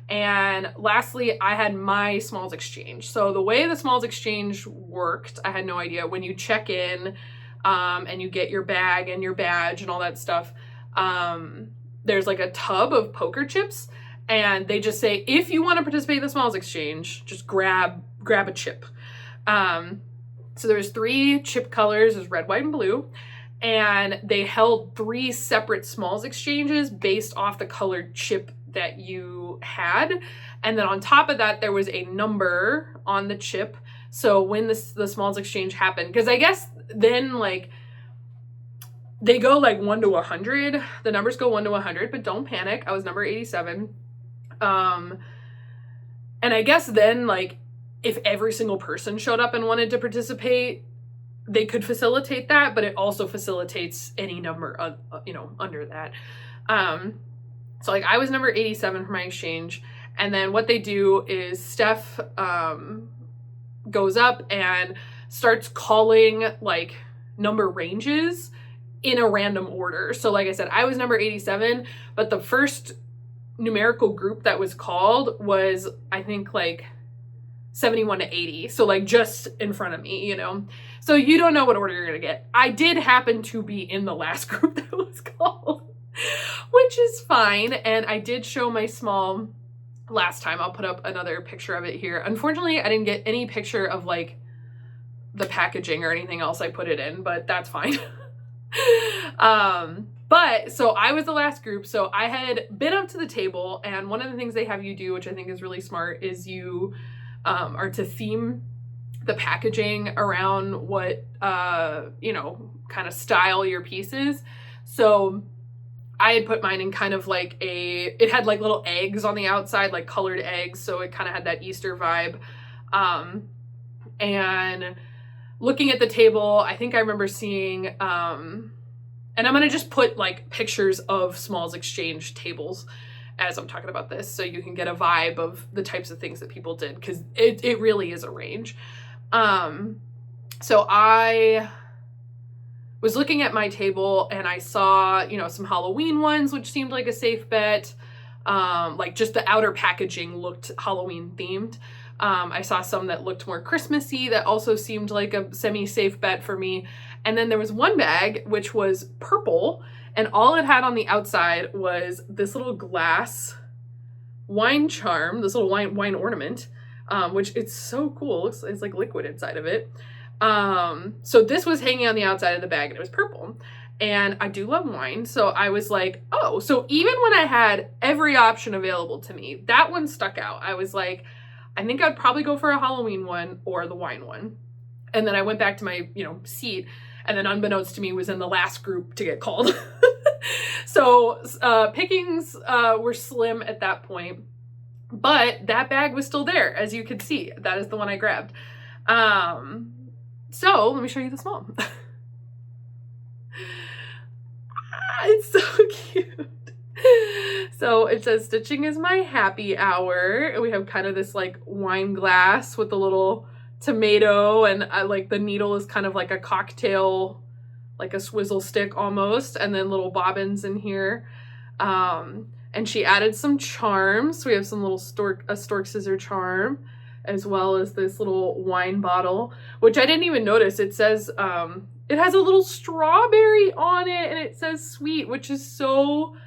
And lastly, I had my Smalls Exchange. So the way the Smalls Exchange worked, I had no idea. When you check in and you get your bag and your badge and all that stuff, there's like a tub of poker chips, and they just say, if you want to participate in the Smalls Exchange, just grab a chip. So there's 3 chip colors, there's red, white, and blue, and they held 3 separate Smalls Exchanges based off the colored chip that you had. And then on top of that, there was a number on the chip. So when the Smalls Exchange happened, because I guess then like they go like 1 to 100. The numbers go 1 to 100, but don't panic. I was number 87. And I guess then like if every single person showed up and wanted to participate, they could facilitate that, but it also facilitates any number, you know, under that. So like I was number 87 for my exchange. And then what they do is Steph goes up and starts calling like number ranges in a random order. So like I said, I was number 87, but the first numerical group that was called was, I think, like 71 to 80. So like just in front of me, you know? So you don't know what order you're gonna get. I did happen to be in the last group that was called, which is fine. And I did show my small last time. I'll put up another picture of it here. Unfortunately, I didn't get any picture of like the packaging or anything else I put it in, but that's fine. But so I was the last group. So I had been up to the table, and one of the things they have you do, which I think is really smart, is you are to theme the packaging around what, you know, kind of style your piece is. So I had put mine in kind of like it had like little eggs on the outside, like colored eggs. So it kind of had that Easter vibe. And looking at the table, I think I remember seeing, and I'm going to just put like pictures of Smalls Exchange tables as I'm talking about this, so you can get a vibe of the types of things that people did, because it really is a range. So I was looking at my table and I saw, you know, some Halloween ones, which seemed like a safe bet. Like just the outer packaging looked Halloween themed. I saw some that looked more Christmassy that also seemed like a semi-safe bet for me. And then there was one bag which was purple, and all it had on the outside was this little glass wine charm, this little wine ornament, which it's so cool. It's like liquid inside of it. So this was hanging on the outside of the bag and it was purple. And I do love wine, so I was like, oh, so even when I had every option available to me, that one stuck out. I was like, I think I'd probably go for a Halloween one or the wine one. And then I went back to my, you know, seat, and then unbeknownst to me was in the last group to get called. So pickings were slim at that point, but that bag was still there, as you could see. That is the one I grabbed. So let me show you the small. It's so cute. So it says stitching is my happy hour. And we have kind of this like wine glass with a little tomato, and like the needle is kind of like a cocktail, like a swizzle stick almost, and then little bobbins in here. And she added some charms. So we have some little stork scissor charm, as well as this little wine bottle, which I didn't even notice. It says, it has a little strawberry on it, and it says sweet, which is so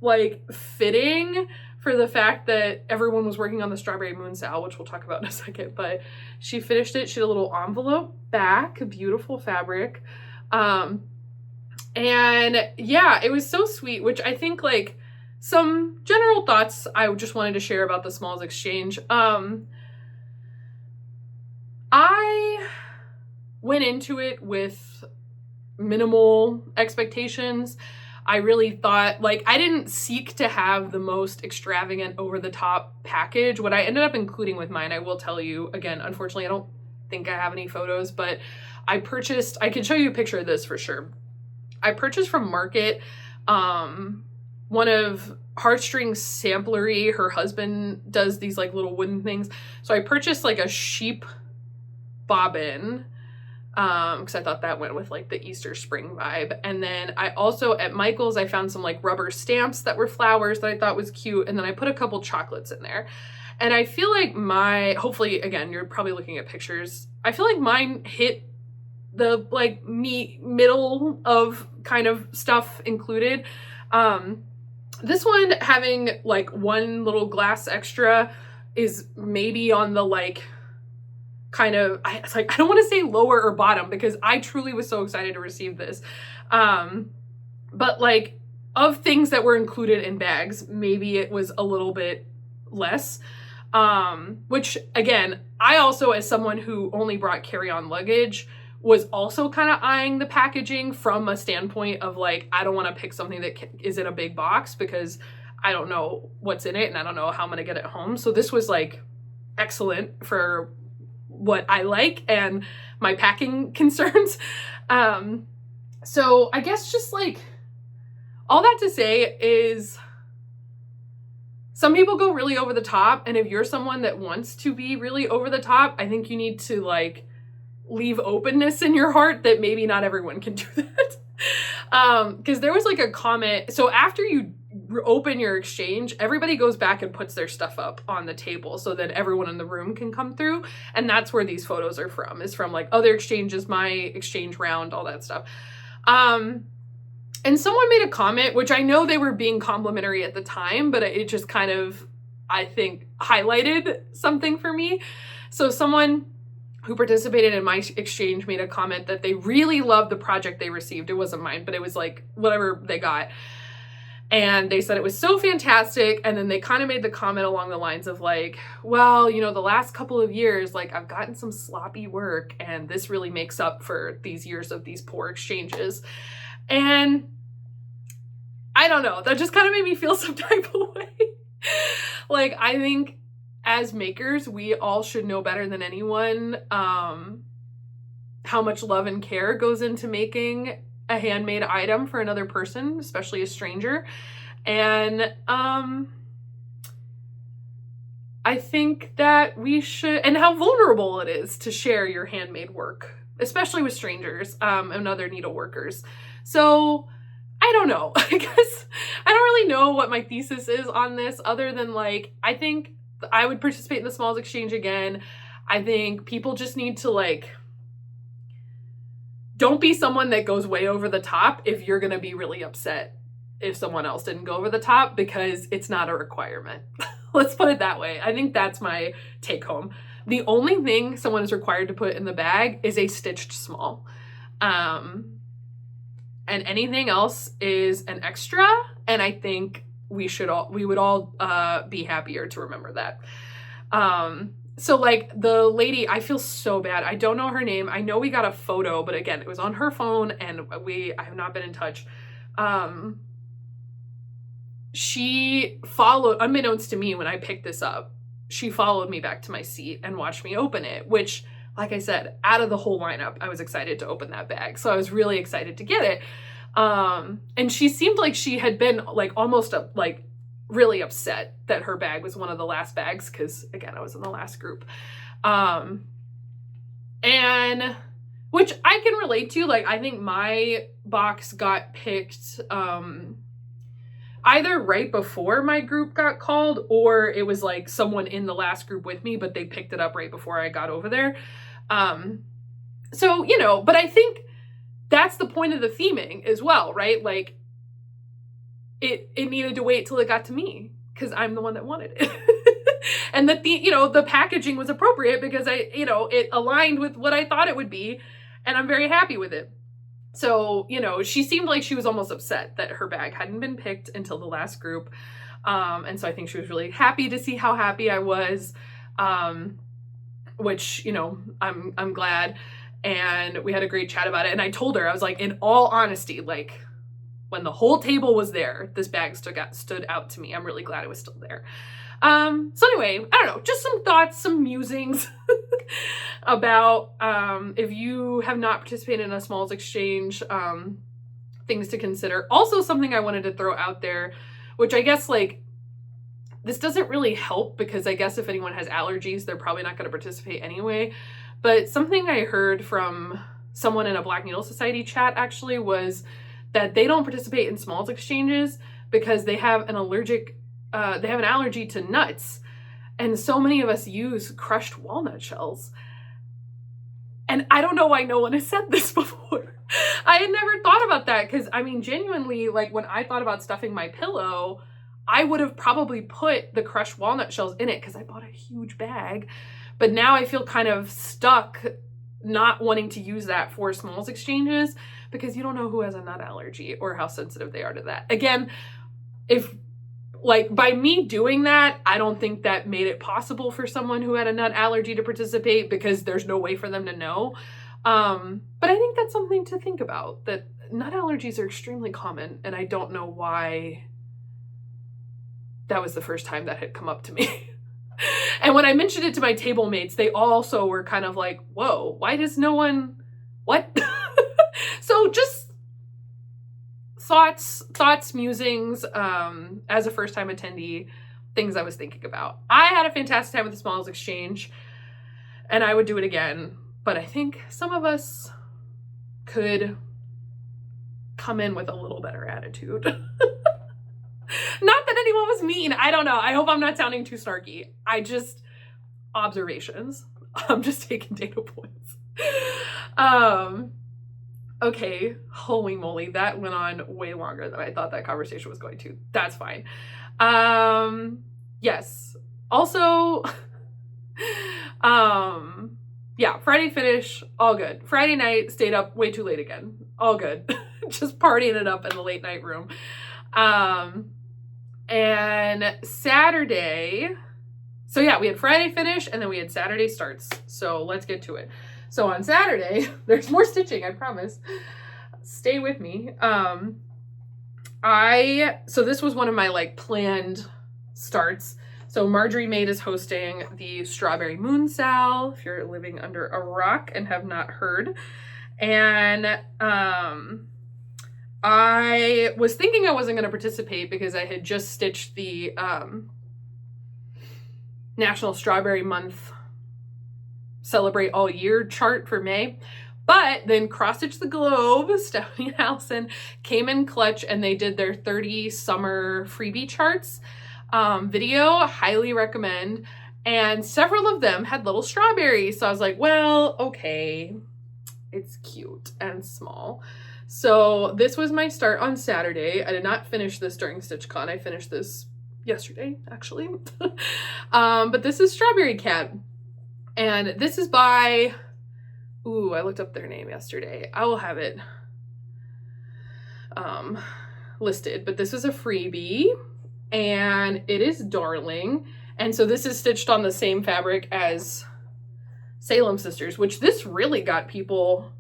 like fitting for the fact that everyone was working on the strawberry moon sal, which we'll talk about in a second. But she finished it. She had a little envelope back, beautiful fabric. And yeah, it was so sweet, which I think like some general thoughts I just wanted to share about the Smalls exchange. I went into it with minimal expectations. I really thought, like, I didn't seek to have the most extravagant, over-the-top package. What I ended up including with mine, I will tell you, again, unfortunately, I don't think I have any photos, but I can show you a picture of this for sure. I purchased from Market, one of Heartstrings Samplery. Her husband does these, like, little wooden things. So I purchased, like, a sheep bobbin, because I thought that went with like the Easter spring vibe. And then I also at Michael's I found some like rubber stamps that were flowers that I thought was cute, and then I put a couple chocolates in there. And I feel like hopefully, again, you're probably looking at pictures, I feel like mine hit the like middle of kind of stuff included. This one having like one little glass extra is maybe on the like kind of, it's like, I don't want to say lower or bottom because I truly was so excited to receive this. But like of things that were included in bags, maybe it was a little bit less. Which again, I also, as someone who only brought carry-on luggage, was also kind of eyeing the packaging from a standpoint of like, I don't want to pick something that is in a big box because I don't know what's in it and I don't know how I'm going to get it home. So this was like excellent for what I like and my packing concerns. So I guess just like all that to say is some people go really over the top, and if you're someone that wants to be really over the top, I think you need to like leave openness in your heart that maybe not everyone can do that. Because there was like a comment, so after you open your exchange, everybody goes back and puts their stuff up on the table so that everyone in the room can come through, and that's where these photos are from, is from like other exchanges, my exchange round, all that stuff. And someone made a comment, which I know they were being complimentary at the time, but it just kind of, I think, highlighted something for me. So someone who participated in my exchange made a comment that they really loved the project they received. It wasn't mine, but it was like whatever they got. And they said it was so fantastic. And then they kind of made the comment along the lines of like, well, you know, the last couple of years, like I've gotten some sloppy work and this really makes up for these years of these poor exchanges. And I don't know, that just kind of made me feel some type of way. Like, I think as makers, we all should know better than anyone how much love and care goes into making a handmade item for another person, especially a stranger. And I I think that we should, and how vulnerable it is to share your handmade work, especially with strangers and other needle workers. So I don't know. I guess I don't really know what my thesis is on this other than like, I think I would participate in the Smalls Exchange again. I think people just need to like, don't be someone that goes way over the top if you're going to be really upset if someone else didn't go over the top, because it's not a requirement. Let's put it that way. I think that's my take home. The only thing someone is required to put in the bag is a stitched small. And anything else is an extra. And I think we would all be happier to remember that. So like the lady, I feel so bad. I don't know her name. I know we got a photo, but again, it was on her phone and I have not been in touch. She followed, unbeknownst to me when I picked this up, she followed me back to my seat and watched me open it, which, like I said, out of the whole lineup, I was excited to open that bag. So I was really excited to get it. And she seemed like she had been like almost like really upset that her bag was one of the last bags, because again, I was in the last group. And which I can relate to. Like, I think my box got picked either right before my group got called, or it was like someone in the last group with me, but they picked it up right before I got over there. So, you know, but I think that's the point of the theming as well, right? Like, it needed to wait till it got to me because I'm the one that wanted it. And the packaging was appropriate because it aligned with what I thought it would be, and I'm very happy with it. So, she seemed like she was almost upset that her bag hadn't been picked until the last group. And so I think she was really happy to see how happy I was, which, I'm glad. And we had a great chat about it. And I told her, I was like, in all honesty, like, when the whole table was there, this bag stood out to me. I'm really glad it was still there. So anyway, I don't know, just some thoughts, some musings about if you have not participated in a Smalls Exchange, things to consider. Also, something I wanted to throw out there, which I guess, like, this doesn't really help because I guess if anyone has allergies, they're probably not going to participate anyway. But something I heard from someone in a Black Needle Society chat actually was that they don't participate in Smalls Exchanges because they have an allergy to nuts. And so many of us use crushed walnut shells. And I don't know why no one has said this before. I had never thought about that because, I mean, genuinely, like, when I thought about stuffing my pillow, I would have probably put the crushed walnut shells in it because I bought a huge bag. But now I feel kind of stuck not wanting to use that for Smalls Exchanges because you don't know who has a nut allergy or how sensitive they are to that. Again, by me doing that, I don't think that made it possible for someone who had a nut allergy to participate because there's no way for them to know. But I think that's something to think about, that nut allergies are extremely common, and I don't know why that was the first time that had come up to me. And when I mentioned it to my table mates, they also were kind of like, whoa, why does no one, what? So just thoughts, musings, as a first time attendee, things I was thinking about. I had a fantastic time with the Smalls Exchange and I would do it again, but I think some of us could come in with a little better attitude. Not that anyone was mean. I don't know. I hope I'm not sounding too snarky. Observations. I'm just taking data points. Okay, holy moly, that went on way longer than I thought that conversation was going to. That's fine. Yes. Also, yeah, Friday finish, all good. Friday night, stayed up way too late again. All good. Just partying it up in the late night room. And Saturday, so yeah, we had Friday finish and then we had Saturday starts. So let's get to it. So on Saturday, there's more stitching, I promise. Stay with me. So this was one of my like planned starts. So Marjorie Maid is hosting the Strawberry Moon Sal, if you're living under a rock and have not heard. And I was thinking I wasn't going to participate because I had just stitched the National Strawberry Month Celebrate All Year chart for May. But then Cross Stitch the Globe, Stephanie and Allison, came in clutch and they did their 30 summer freebie charts video. Highly recommend. And several of them had little strawberries. So I was like, well, okay, it's cute and small. So this was my start on Saturday. I did not finish this during StitchCon. I finished this yesterday, actually. But this is Strawberry Cat. And this is by, ooh, I looked up their name yesterday. I will have it listed. But this is a freebie. And it is darling. And so this is stitched on the same fabric as Salem Sisters, which this really got people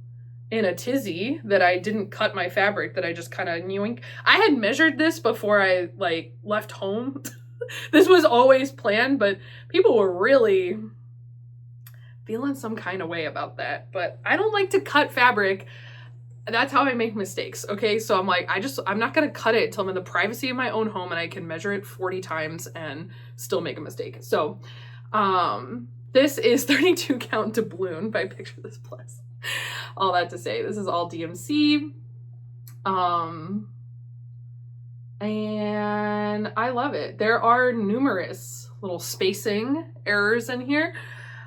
in a tizzy that I didn't cut my fabric, that I just kind of yoink. I had measured this before I like left home. This was always planned, but people were really feeling some kind of way about that. But I don't like to cut fabric. That's how I make mistakes, okay? So I'm like, I'm not gonna cut it until I'm in the privacy of my own home and I can measure it 40 times and still make a mistake. So this is 32 count doubloon by Picture This Plus. All that to say, this is all DMC. And I love it. There are numerous little spacing errors in here.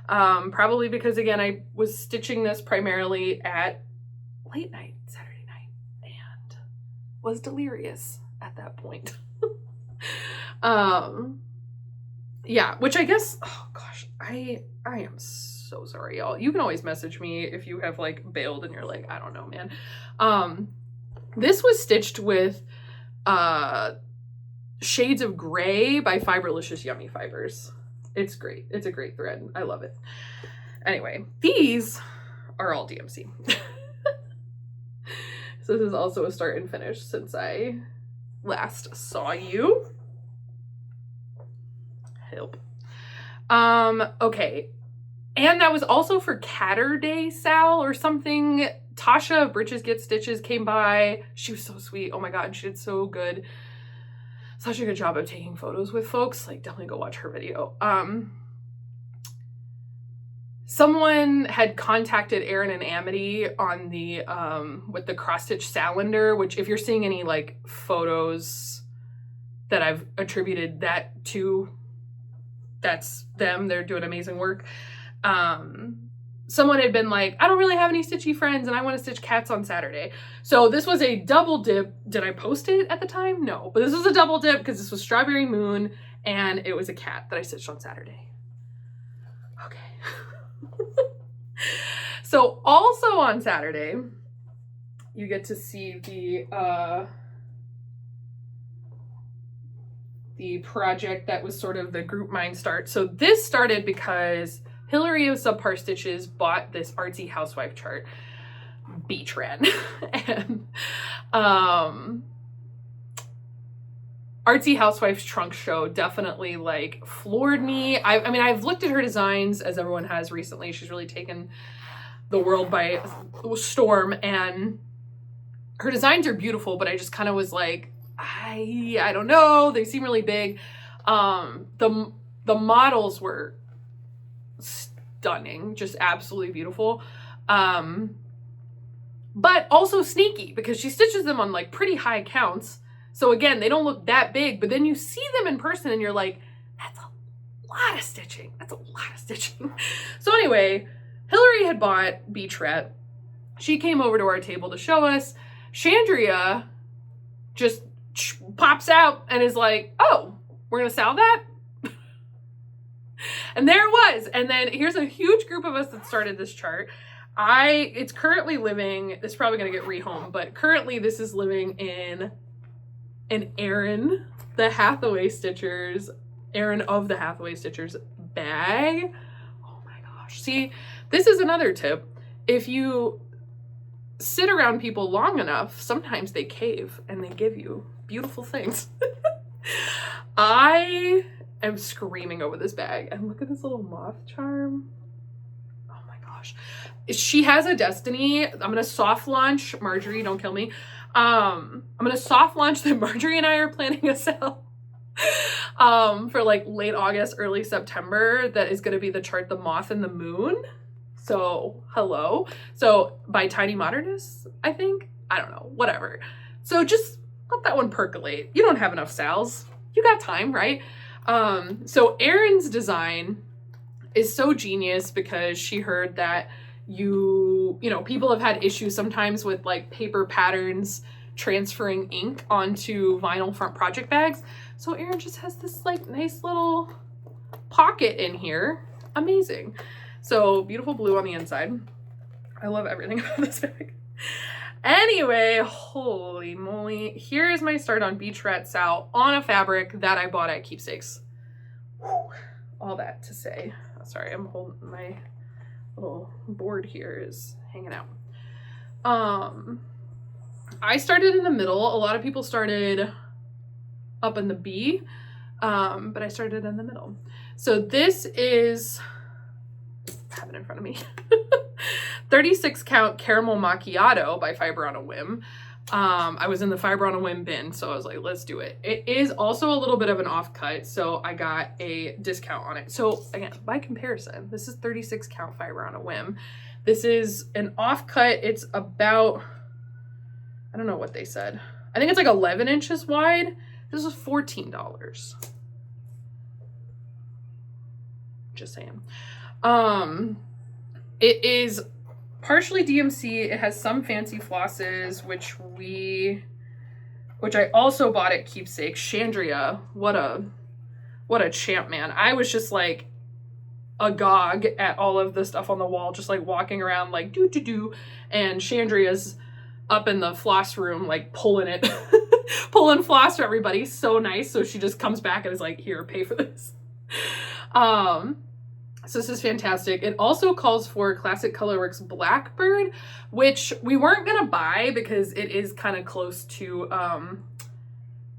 Probably because, again, I was stitching this primarily at late night, Saturday night, and was delirious at that point. Yeah, which I guess, oh gosh, I am so sorry, y'all. You can always message me if you have like bailed and you're like, I don't know, man. This was stitched with Shades of Gray by Fiberlicious Yummy Fibers. It's great. It's a great thread. I love it. Anyway, these are all DMC. So this is also a start and finish since I last saw you. Help. Okay. And that was also for Catter Day, Sal, or something. Tasha of Britches Get Stitches came by. She was so sweet. Oh my God, she did so good. Such a good job of taking photos with folks. Like, definitely go watch her video. Someone had contacted Erin and Amity on the, with the cross stitch Salander, which if you're seeing any like photos that I've attributed that to, that's them. They're doing amazing work. Someone had been like, I don't really have any stitchy friends and I want to stitch cats on Saturday. So this was a double dip. Did I post it at the time? No, but this was a double dip because this was Strawberry Moon and it was a cat that I stitched on Saturday. Okay. So also on Saturday, you get to see the project that was sort of the group mind start. So this started because Hillary of Subpar Stitches bought this artsy housewife chart, Beach Red. And Artsy Housewife's trunk show definitely like floored me. I mean, I've looked at her designs as everyone has recently. She's really taken the world by storm and her designs are beautiful, but I just kind of was like, I don't know. They seem really big. The models were stunning, just absolutely beautiful. But also sneaky because she stitches them on like pretty high counts. So again, they don't look that big, but then you see them in person and you're like, that's a lot of stitching. That's a lot of stitching. So anyway, Hillary had bought Beach Red. She came over to our table to show us. Chandria just pops out and is like, oh, we're going to sell that? And there it was. And then here's a huge group of us that started this chart. It's currently living, it's probably going to get rehomed, but currently this is living in an Erin, the Hathaway Stitchers, Erin of the Hathaway Stitchers bag. Oh my gosh. See, this is another tip. If you sit around people long enough, sometimes they cave and they give you beautiful things. I am screaming over this bag. And look at this little moth charm. Oh my gosh. She has a destiny. I'm going to soft launch. Marjorie, don't kill me. I'm going to soft launch that Marjorie and I are planning a sale. for like late August, early September, that is going to be the chart The Moth and the Moon. So hello. So by Tiny Modernists, I think. I don't know, whatever. So just let that one percolate. You don't have enough sales. You got time, right? So Erin's design is so genius because she heard that you know, people have had issues sometimes with like paper patterns transferring ink onto vinyl front project bags. So Erin just has this like nice little pocket in here. Amazing. So beautiful blue on the inside. I love everything about this bag. Anyway, holy moly. Here is my start on Beach Rat Sal on a fabric that I bought at Keepsakes. Whew. All that to say. Oh, sorry, I'm holding my little board here is hanging out. I started in the middle. A lot of people started up in the B, but I started in the middle. So this is, I have it in front of me, 36 count caramel macchiato by Fiber on a Whim. I was in the Fiber on a Whim bin, so I was like, let's do it. It is also a little bit of an offcut, so I got a discount on it. So again, by comparison, this is 36 count Fiber on a Whim. This is an offcut. It's about, I don't know what they said. I think it's like 11 inches wide. This is $14. Just saying. It is partially DMC. It has some fancy flosses, which I also bought at Keepsakes. Chandria, what a champ, man. I was just like agog at all of the stuff on the wall, just like walking around like do, and Chandria's up in the floss room like pulling it, pulling floss for everybody. So nice. So she just comes back and is like, here, pay for this. So this is fantastic. It also calls for Classic Colorworks Blackbird, which we weren't gonna buy because it is kind of close to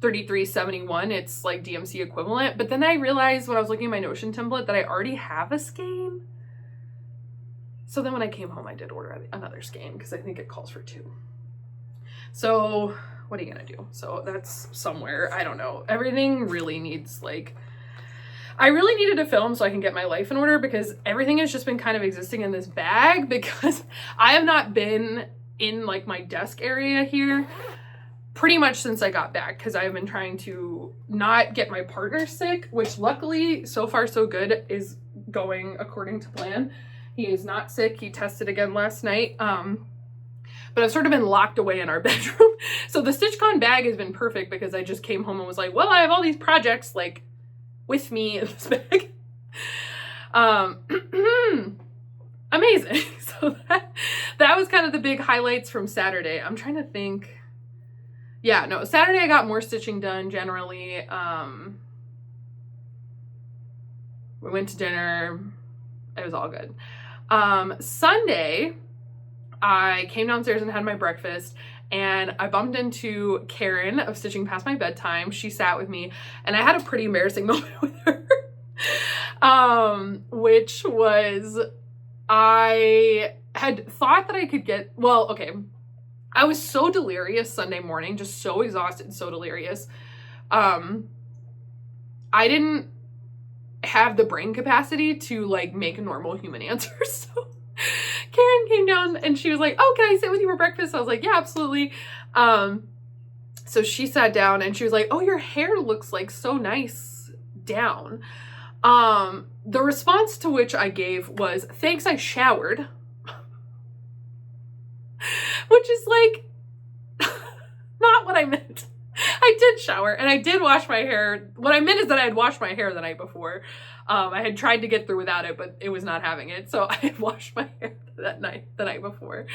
$33.71. It's like DMC equivalent. But then I realized when I was looking at my Notion template that I already have a skein. So then when I came home, I did order another skein because I think it calls for 2. So what are you gonna do? So that's somewhere, I don't know. Everything really needs like, I really needed to film so I can get my life in order because everything has just been kind of existing in this bag because I have not been in like my desk area here pretty much since I got back because I've been trying to not get my partner sick, which luckily so far so good is going according to plan. He is not sick. He tested again last night. But I've sort of been locked away in our bedroom. So the StitchCon bag has been perfect because I just came home and was like, well, I have all these projects like with me in this bag. Amazing. So that was kind of the big highlights from Saturday. I'm trying to think. Yeah, no, Saturday I got more stitching done generally. We went to dinner. It was all good. Sunday, I came downstairs and had my breakfast, and I bumped into Karen of Stitching Past My Bedtime. She sat with me, and I had a pretty embarrassing moment with her, which was I had thought that I could get, well, okay, I was so delirious Sunday morning, just so exhausted, so delirious. I didn't have the brain capacity to like make normal human answers. So Karen came down and she was like, oh, can I sit with you for breakfast? I was like, yeah, absolutely. So she sat down and she was like, oh, your hair looks like so nice down. The response to which I gave was, thanks, I showered. Which is like not what I meant. I did shower and I did wash my hair. What I meant is that I had washed my hair the night before. I had tried to get through without it, but it was not having it. So I had washed my hair the night before.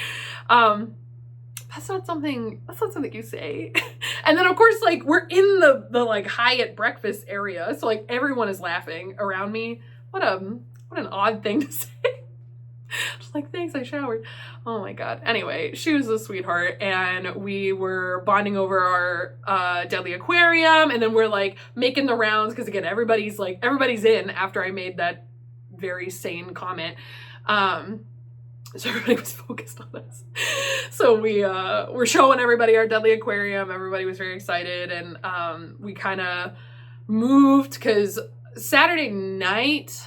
That's not something you say. And then of course, like we're in the like Hyatt breakfast area. So like everyone is laughing around me. What an odd thing to say. Just like, thanks, I showered. Oh my God. Anyway, she was a sweetheart and we were bonding over our deadly aquarium, and then we're like making the rounds because again, everybody's in after I made that very sane comment. So everybody was focused on us. So we were showing everybody our deadly aquarium. Everybody was very excited, and we kind of moved because Saturday night,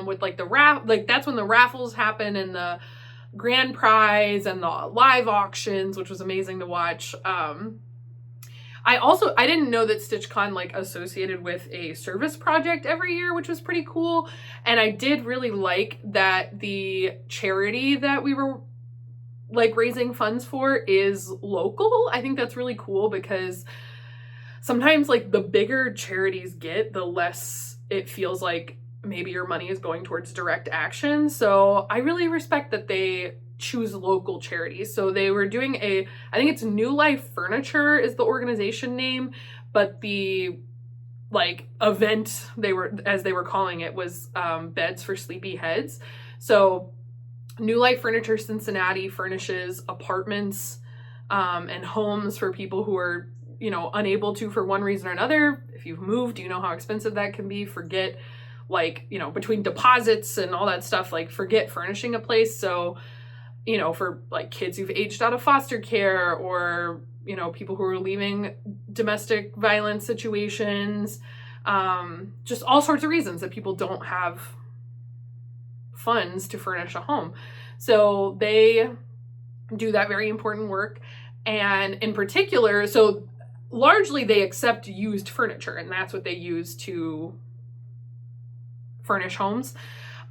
with like that's when the raffles happen and the grand prize and the live auctions, which was amazing to watch. I didn't know that StitchCon like associated with a service project every year, which was pretty cool. And I did really like that the charity that we were like raising funds for is local. I think that's really cool because sometimes like the bigger charities get, the less it feels like maybe your money is going towards direct action. So I really respect that they choose local charities. So they were doing I think it's New Life Furniture is the organization name, but the like event they were calling it was Beds for Sleepy Heads. So New Life Furniture Cincinnati furnishes apartments and homes for people who are, you know, unable to for one reason or another. If you've moved, you know how expensive that can be. Forget like, you know, between deposits and all that stuff, like forget furnishing a place. So, you know, for like kids who've aged out of foster care or, you know, people who are leaving domestic violence situations, just all sorts of reasons that people don't have funds to furnish a home. So they do that very important work. And in particular, so largely they accept used furniture, and that's what they use to furnish homes.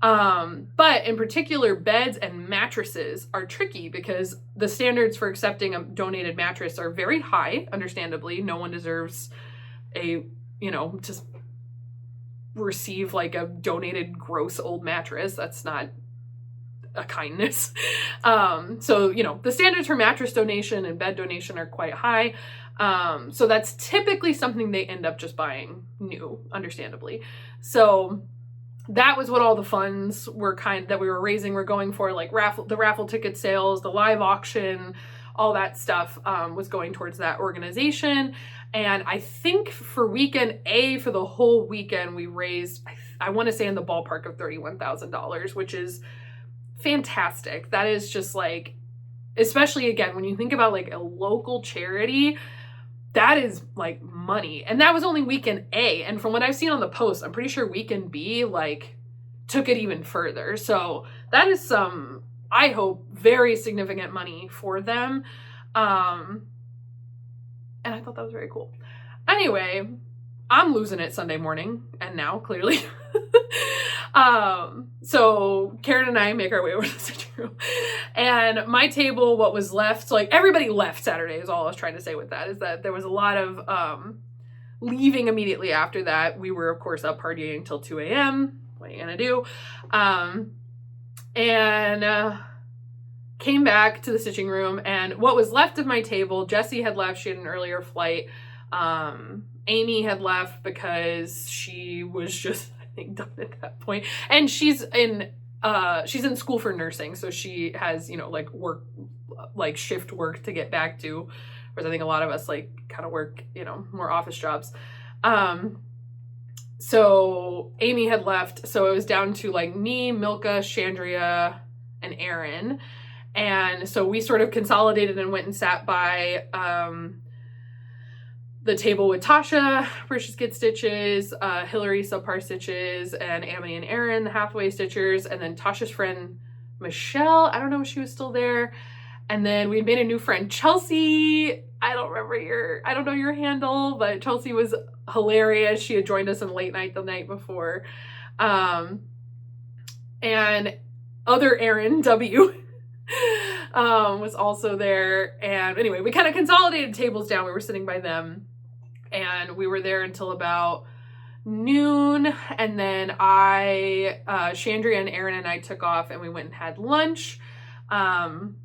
But in particular, beds and mattresses are tricky because the standards for accepting a donated mattress are very high, understandably. No one deserves just receive like a donated gross old mattress. That's not a kindness. So, you know, the standards for mattress donation and bed donation are quite high. So that's typically something they end up just buying new, understandably. So that was what all the funds were that we were raising were going for, like the raffle ticket sales, the live auction, all that stuff was going towards that organization. And I think for weekend A, for the whole weekend, we raised, I want to say in the ballpark of $31,000, which is fantastic. That is just like, especially again, when you think about like a local charity, that is like money. And that was only weekend A. And from what I've seen on the post, I'm pretty sure weekend B like took it even further. So that is some, I hope, very significant money for them. And I thought that was very cool. Anyway, I'm losing it Sunday morning, and now clearly. So Karen and I make our way over to the sitting room, and my table, what was left, so like everybody left Saturday is all I was trying to say with that, is that there was a lot of leaving immediately after that. We were of course up partying till 2 a.m. What are you gonna do? And came back to the stitching room, and what was left of my table, Jessie had left. She had an earlier flight. Amy had left because she was just, I think, done at that point. And she's in school for nursing, so she has, you know, like work, like shift work to get back to, whereas I think a lot of us like kind of work, you know, more office jobs. So Amy had left, so it was down to like me, Milka, Chandria, and Erin. And so we sort of consolidated and went and sat by the table with Tasha, Precious Kid Stitches, Hillary Subpar Stitches, and Amity and Erin, the Halfway Stitchers, and then Tasha's friend Michelle. I don't know if she was still there. And then we made a new friend, Chelsea. I don't know your handle, but Chelsea was hilarious. She had joined us in late night the night before. And other Erin W. Was also there. And anyway, we kind of consolidated tables down. We were sitting by them, and we were there until about noon. And then Chandria and Erin and I took off, and we went and had lunch, and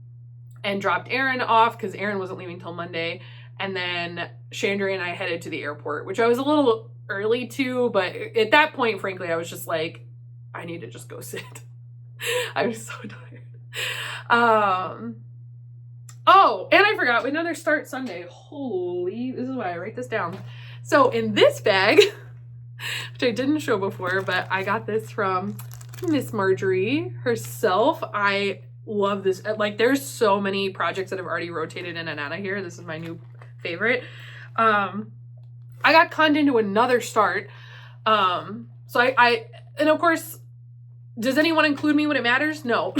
dropped Erin off because Erin wasn't leaving till Monday. And then Chandria and I headed to the airport, which I was a little early to, but at that point, frankly, I was just like, I need to just go sit. I was so tired. Oh, and I forgot, another Start Sunday. Holy, this is why I write this down. So in this bag, which I didn't show before, but I got this from Miss Marjorie herself. I love this. Like, there's so many projects that have already rotated in and out of here. This is my new favorite. I got conned into another start. So and of course, does anyone include me when it matters? No.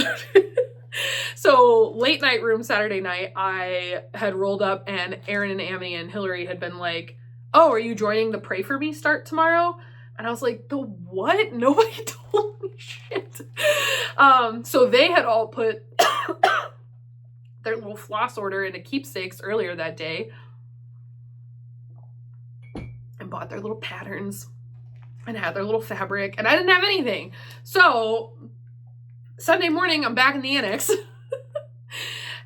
So late night room Saturday night, I had rolled up and Aaron and Amy and Hillary had been like, oh, are you joining the Pray For Me start tomorrow? And I was like, the what? Nobody told me shit. So they had all put their little floss order into Keepsakes earlier that day and bought their little patterns and had their little fabric, and I didn't have anything. So Sunday morning, I'm back in the Annex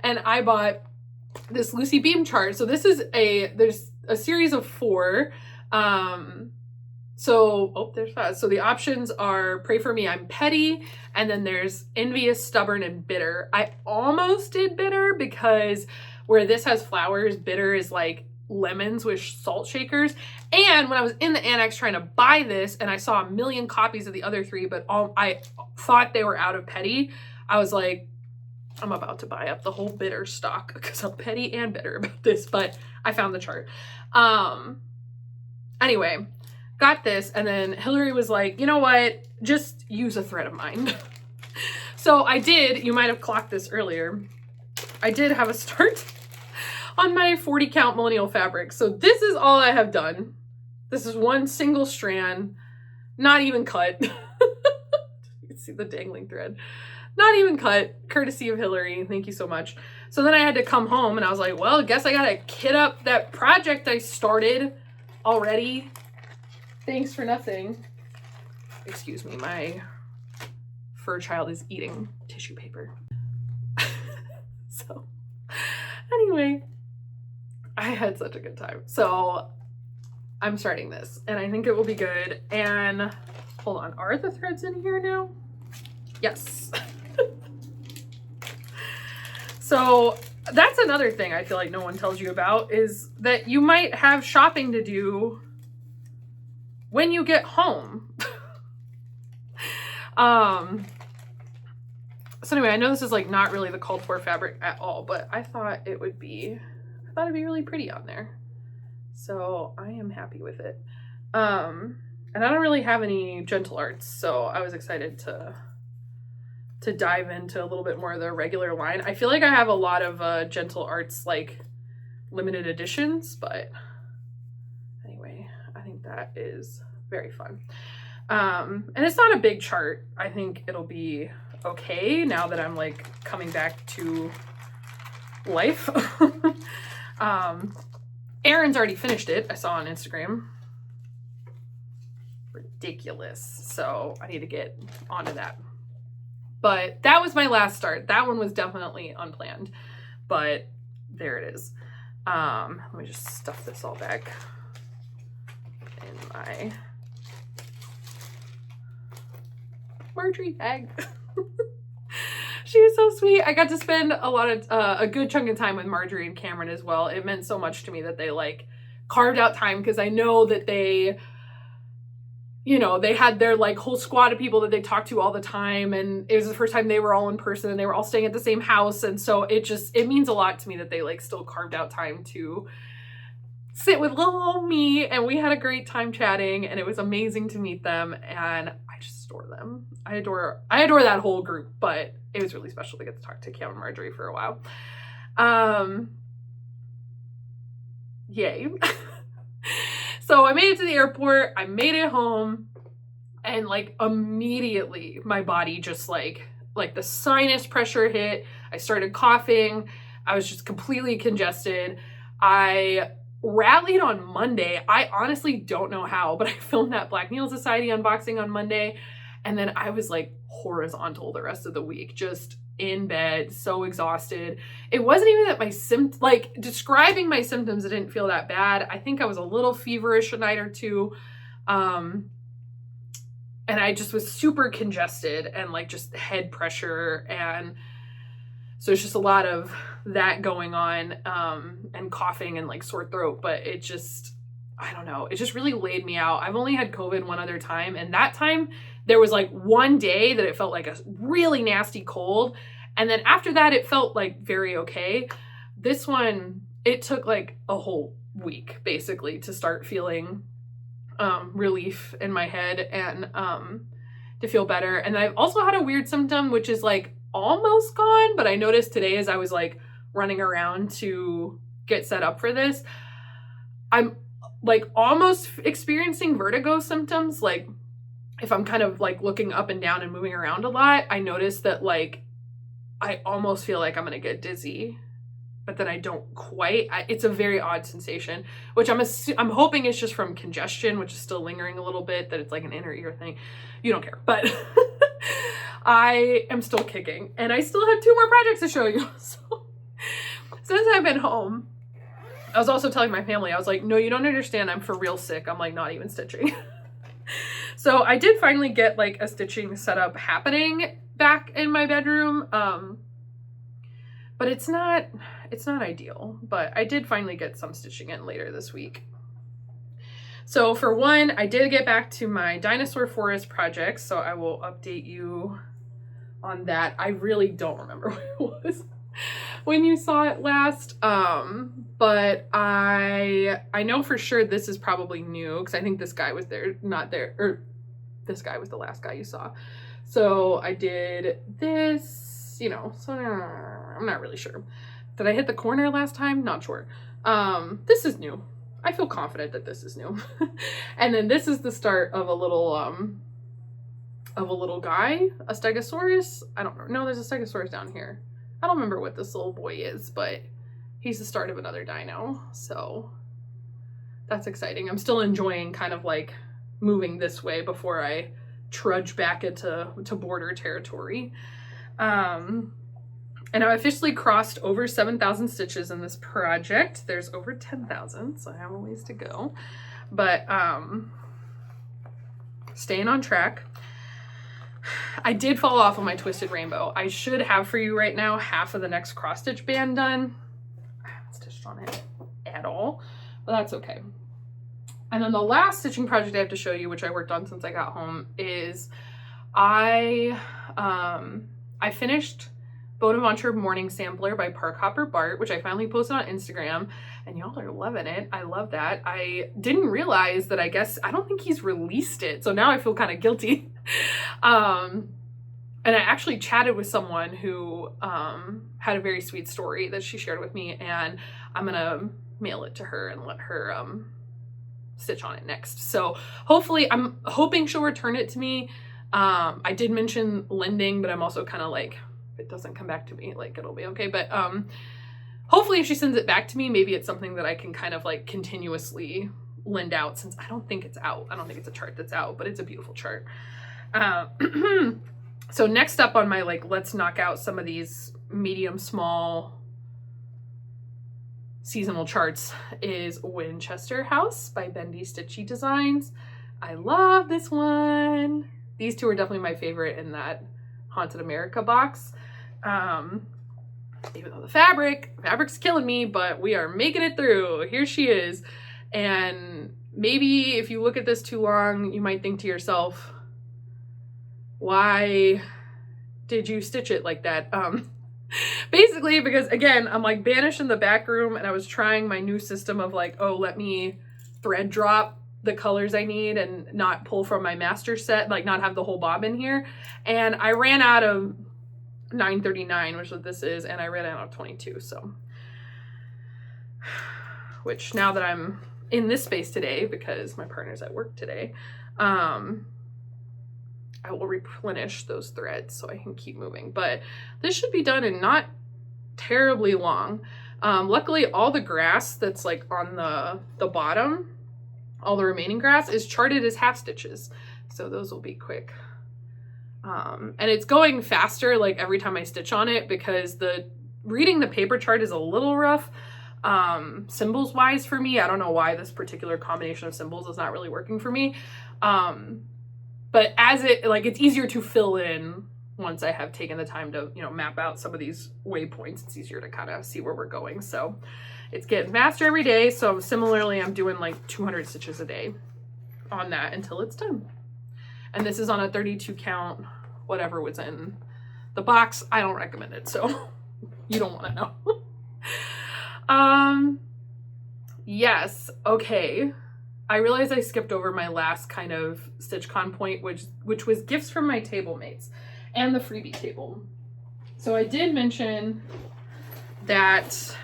and I bought this Lucy Beam chart. So this is there's a series of 4. There's 5. So the options are Pray For Me, I'm Petty, and then there's Envious, Stubborn, and Bitter. I almost did Bitter because where this has flowers, Bitter is like lemons with salt shakers. And when I was in the Annex trying to buy this and I saw a million copies of the other 3, but I thought they were out of Petty, I was like, I'm about to buy up the whole Bitter stock because I'm petty and bitter about this, but I found the chart. Anyway, got this, and then Hillary was like, you know what, just use a thread of mine. So I did. You might have clocked this earlier. I did have a start on my 40 count millennial fabric. So this is all I have done. This is one single strand, not even cut. You can see the dangling thread. Not even cut, courtesy of Hillary. Thank you so much. So then I had to come home and I was like, well, I guess I gotta kit up that project I started already. Thanks for nothing. Excuse me, my fur child is eating tissue paper. So anyway, I had such a good time. So I'm starting this and I think it will be good. And hold on, are the threads in here now? Yes. So that's another thing I feel like no one tells you about, is that you might have shopping to do when you get home. So anyway, I know this is like not really the called for fabric at all, but I thought it'd be really pretty on there. So I am happy with it. And I don't really have any gentle arts, so I was excited to dive into a little bit more of the regular line. I feel like I have a lot of gentle arts like limited editions, but anyway, I think that is very fun. And it's not a big chart. I think it'll be okay now that I'm like coming back to life. Aaron's already finished it. I saw on Instagram. Ridiculous. So I need to get onto that. But that was my last start. That one was definitely unplanned, but there it is. Let me just stuff this all back in my Marjorie bag. She was so sweet. I got to spend a good chunk of time with Marjorie and Cameron as well. It meant so much to me that they like carved out time, because I know that they, you know, they had their like whole squad of people that they talked to all the time, and it was the first time they were all in person and they were all staying at the same house. And so it means a lot to me that they like still carved out time to sit with little old me, and we had a great time chatting, and it was amazing to meet them, and I just adore them. I adore that whole group, but it was really special to get to talk to Cam and Marjorie for a while. Yay. So I made it to the airport, I made it home, and like immediately my body just like the sinus pressure hit. I started coughing. I was just completely congested. I rallied on Monday. I honestly don't know how, but I filmed that Black Needle Society unboxing on Monday, and then I was like horizontal the rest of the week, just in bed, so exhausted. It wasn't even that my like describing my symptoms, it didn't feel that bad. I think I was a little feverish a night or two. And I just was super congested and like just head pressure. And so it's just a lot of that going on, and coughing and like sore throat, but it just, I don't know. It just really laid me out. I've only had COVID one other time, and that time there was like one day that it felt like a really nasty cold. And then after that, it felt like very okay. This one, it took like a whole week basically to start feeling relief in my head and to feel better. And I've also had a weird symptom, which is like almost gone, but I noticed today as I was like running around to get set up for this, I'm like almost experiencing vertigo symptoms. Like if I'm kind of like looking up and down and moving around a lot, I notice that like I almost feel like I'm gonna get dizzy, but then I don't quite. It's a very odd sensation, which I'm hoping it's just from congestion, which is still lingering a little bit, that it's like an inner ear thing. You don't care, but I am still kicking, and I still have 2 more projects to show you. So since I've been home, I was also telling my family, I was like, no, you don't understand. I'm for real sick. I'm like not even stitching. So I did finally get like a stitching setup happening back in my bedroom. But it's not ideal, but I did finally get some stitching in later this week. So for one, I did get back to my Dinosaur Forest project, so I will update you on that. I really don't remember what it was when you saw it last, but I know for sure this is probably new, because I think this guy was there, not there, or this guy was the last guy you saw. So I did this, you know, so I'm not really sure. Did I hit the corner last time? Not sure. This is new. I feel confident that this is new. And then this is the start of a little guy, a Stegosaurus. I don't know. No, there's a Stegosaurus down here. I don't remember what this little boy is, but he's the start of another dino. So that's exciting. I'm still enjoying kind of like moving this way before I trudge back into border territory. And I officially crossed over 7,000 stitches in this project. There's over 10,000, so I have a ways to go. But staying on track. I did fall off on my Twisted Rainbow. I should have for you right now half of the next cross stitch band done. I haven't stitched on it at all, but that's okay. And then the last stitching project I have to show you, which I worked on since I got home, is I finished Bonaventure Morning Sampler by Park Hopper Bart, which I finally posted on Instagram, and y'all are loving it. I love that. I didn't realize that, I don't think he's released it, so now I feel kind of guilty. And I actually chatted with someone who had a very sweet story that she shared with me, and I'm gonna mail it to her and let her stitch on it next. So hopefully, I'm hoping she'll return it to me. I did mention lending, but I'm also kind of like, if it doesn't come back to me, like it'll be okay. But hopefully if she sends it back to me, maybe it's something that I can kind of like continuously lend out, since I don't think it's out. I don't think it's a chart that's out, but it's a beautiful chart. So next up on my like, let's knock out some of these medium small seasonal charts is Winchester House by Bendy Stitchy Designs. I love this one. These two are definitely my favorite in that Haunted America box. Even though the fabric's killing me, but we are making it through. Here she is. And maybe if you look at this too long, you might think to yourself, why did you stitch it like that? Basically because, again, I'm like banished in the back room, and I was trying my new system of like, oh, let me thread drop the colors I need and not pull from my master set, like not have the whole bob in here. And I ran out of 939, which is what this is, and I ran out of 22. So, which now that I'm in this space today, because my partner's at work today, I will replenish those threads so I can keep moving. But this should be done in not terribly long. Luckily, all the grass that's like on the bottom, all the remaining grass is charted as half stitches. So those will be quick. And it's going faster like every time I stitch on it, because reading the paper chart is a little rough. Symbols wise for me, I don't know why this particular combination of symbols is not really working for me. But as it's easier to fill in once I have taken the time to, map out some of these waypoints. It's easier to kind of see where we're going. So it's getting faster every day. So similarly, I'm doing like 200 stitches a day on that until it's done. And this is on a 32 count, whatever was in the box. I don't recommend it, so you don't want to know. Yes, okay. I realized I skipped over my last kind of StitchCon point, which was gifts from my table mates and the freebie table. So I did mention that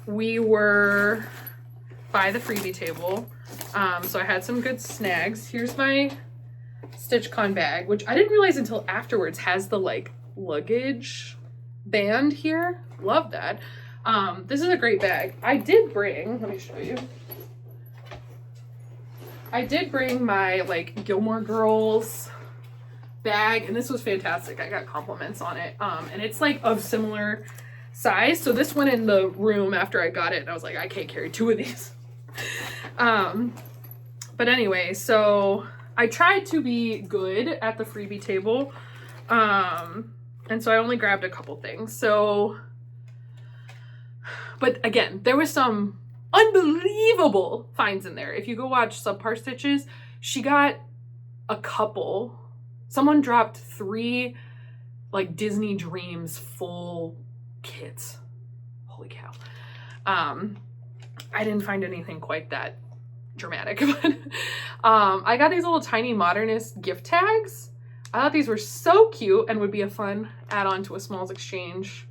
we were by the freebie table. So I had some good snags. Here's my StitchCon bag, which I didn't realize until afterwards has the like luggage band here. Love that. This is a great bag. I did bring, let me show you. I did bring my like Gilmore Girls bag, and this was fantastic. I got compliments on it. And it's like of similar size. So this went in the room after I got it, and I was like, I can't carry 2 of these. But anyway, so I tried to be good at the freebie table. And so I only grabbed a couple things. So, but again, there was some unbelievable finds in there. If you go watch Subpar Stitches, she got a couple. Someone dropped 3 like Disney Dreams full kits. Holy cow. I didn't find anything quite that dramatic, but I got these little tiny modernist gift tags. I thought these were so cute and would be a fun add-on to a Smalls Exchange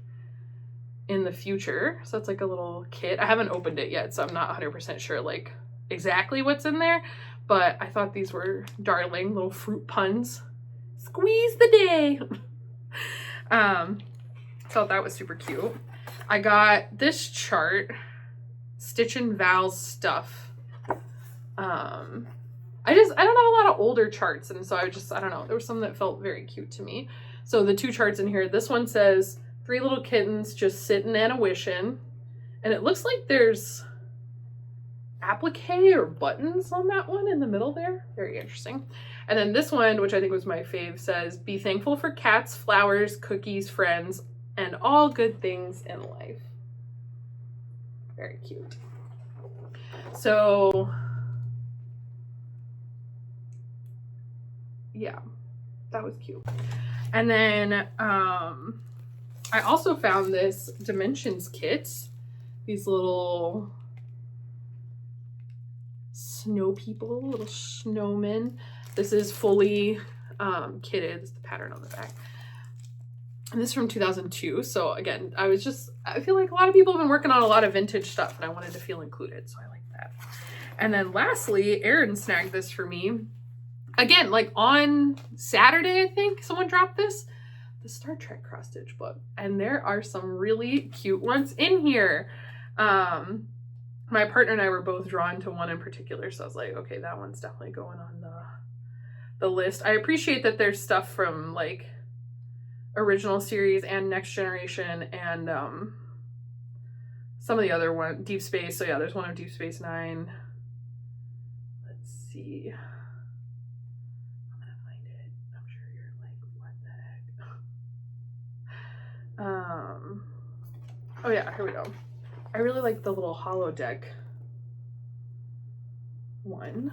in the future. So it's like a little kit. I haven't opened it yet, so I'm not 100% sure like exactly what's in there, but I thought these were darling little fruit puns. Squeeze the day. Thought that was super cute. I got this chart, Stitch and Val's stuff. I don't have a lot of older charts, and so I don't know, there was some that felt very cute to me. So the 2 charts in here, this one says 3 little kittens just sitting and a wishing, and it looks like there's applique or buttons on that one in the middle there. Very interesting. And then this one, which I think was my fave, says, be thankful for cats, flowers, cookies, friends, and all good things in life. Very cute. So yeah, that was cute. And then I also found this Dimensions kit. These little snow people, little snowmen. This is fully kitted. It's the pattern on the back. And this is from 2002. So again, I feel like a lot of people have been working on a lot of vintage stuff, and I wanted to feel included. So I like that. And then lastly, Erin snagged this for me. Again, like on Saturday, I think someone dropped this, the Star Trek cross stitch book. And there are some really cute ones in here. My partner and I were both drawn to one in particular. So I was like, okay, that one's definitely going on the list. I appreciate that there's stuff from like original series and Next Generation and some of the other one, Deep Space. So yeah, there's one of Deep Space Nine. Let's see. Oh yeah, here we go. I really like the little holodeck one.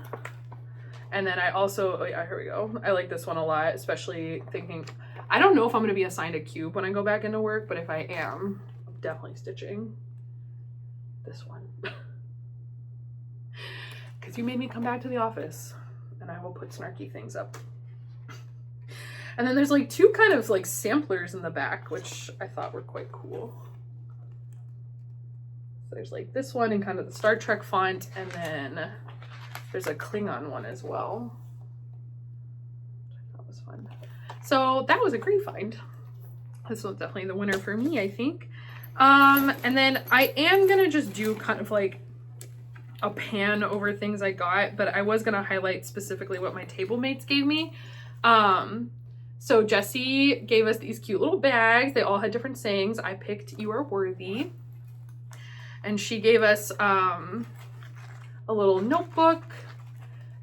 And then I also, oh yeah, here we go. I like this one a lot, especially thinking, I don't know if I'm going to be assigned a cube when I go back into work, but if I am, I'm definitely stitching this one. Because you made me come back to the office, and I will put snarky things up. And then there's like 2 kind of like samplers in the back, which I thought were quite cool. So there's like this one in kind of the Star Trek font, and then there's a Klingon one as well, which I thought was fun. So that was a great find. This was definitely the winner for me, I think. And then I am gonna just do kind of like a pan over things I got, but I was gonna highlight specifically what my table mates gave me. So Jessie gave us these cute little bags. They all had different sayings. I picked "You Are Worthy." And she gave us a little notebook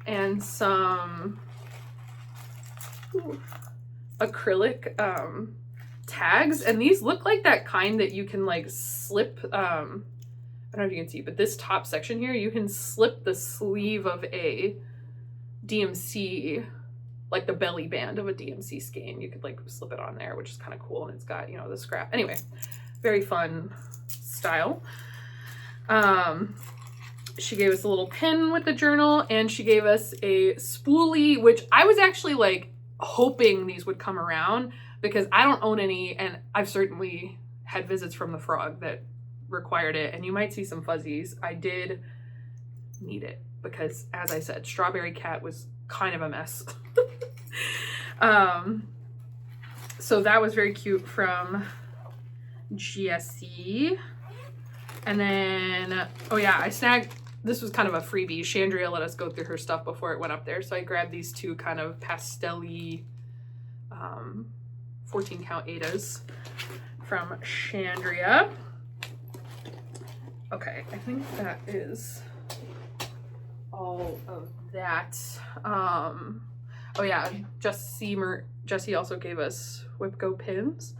and some acrylic tags. And these look like that kind that you can like slip, I don't know if you can see, but this top section here, you can slip the sleeve of a DMC, like the belly band of a DMC skein. You could like slip it on there, which is kind of cool. And it's got, you know, the scrap. Anyway, very fun style. She gave us a little pin with the journal, and she gave us a spoolie, which I was actually like hoping these would come around because I don't own any, and I've certainly had visits from the frog that required it, and you might see some fuzzies. I did need it because, as I said, Strawberry Cat was kind of a mess. So that was very cute from GSC. And then, oh yeah, I snagged, this was kind of a freebie. Chandria let us go through her stuff before it went up there. So I grabbed these two kind of pastel-y 14 count Adas from Chandria. Okay, I think that is all of that. Oh yeah, Jessie also gave us Whipco pins,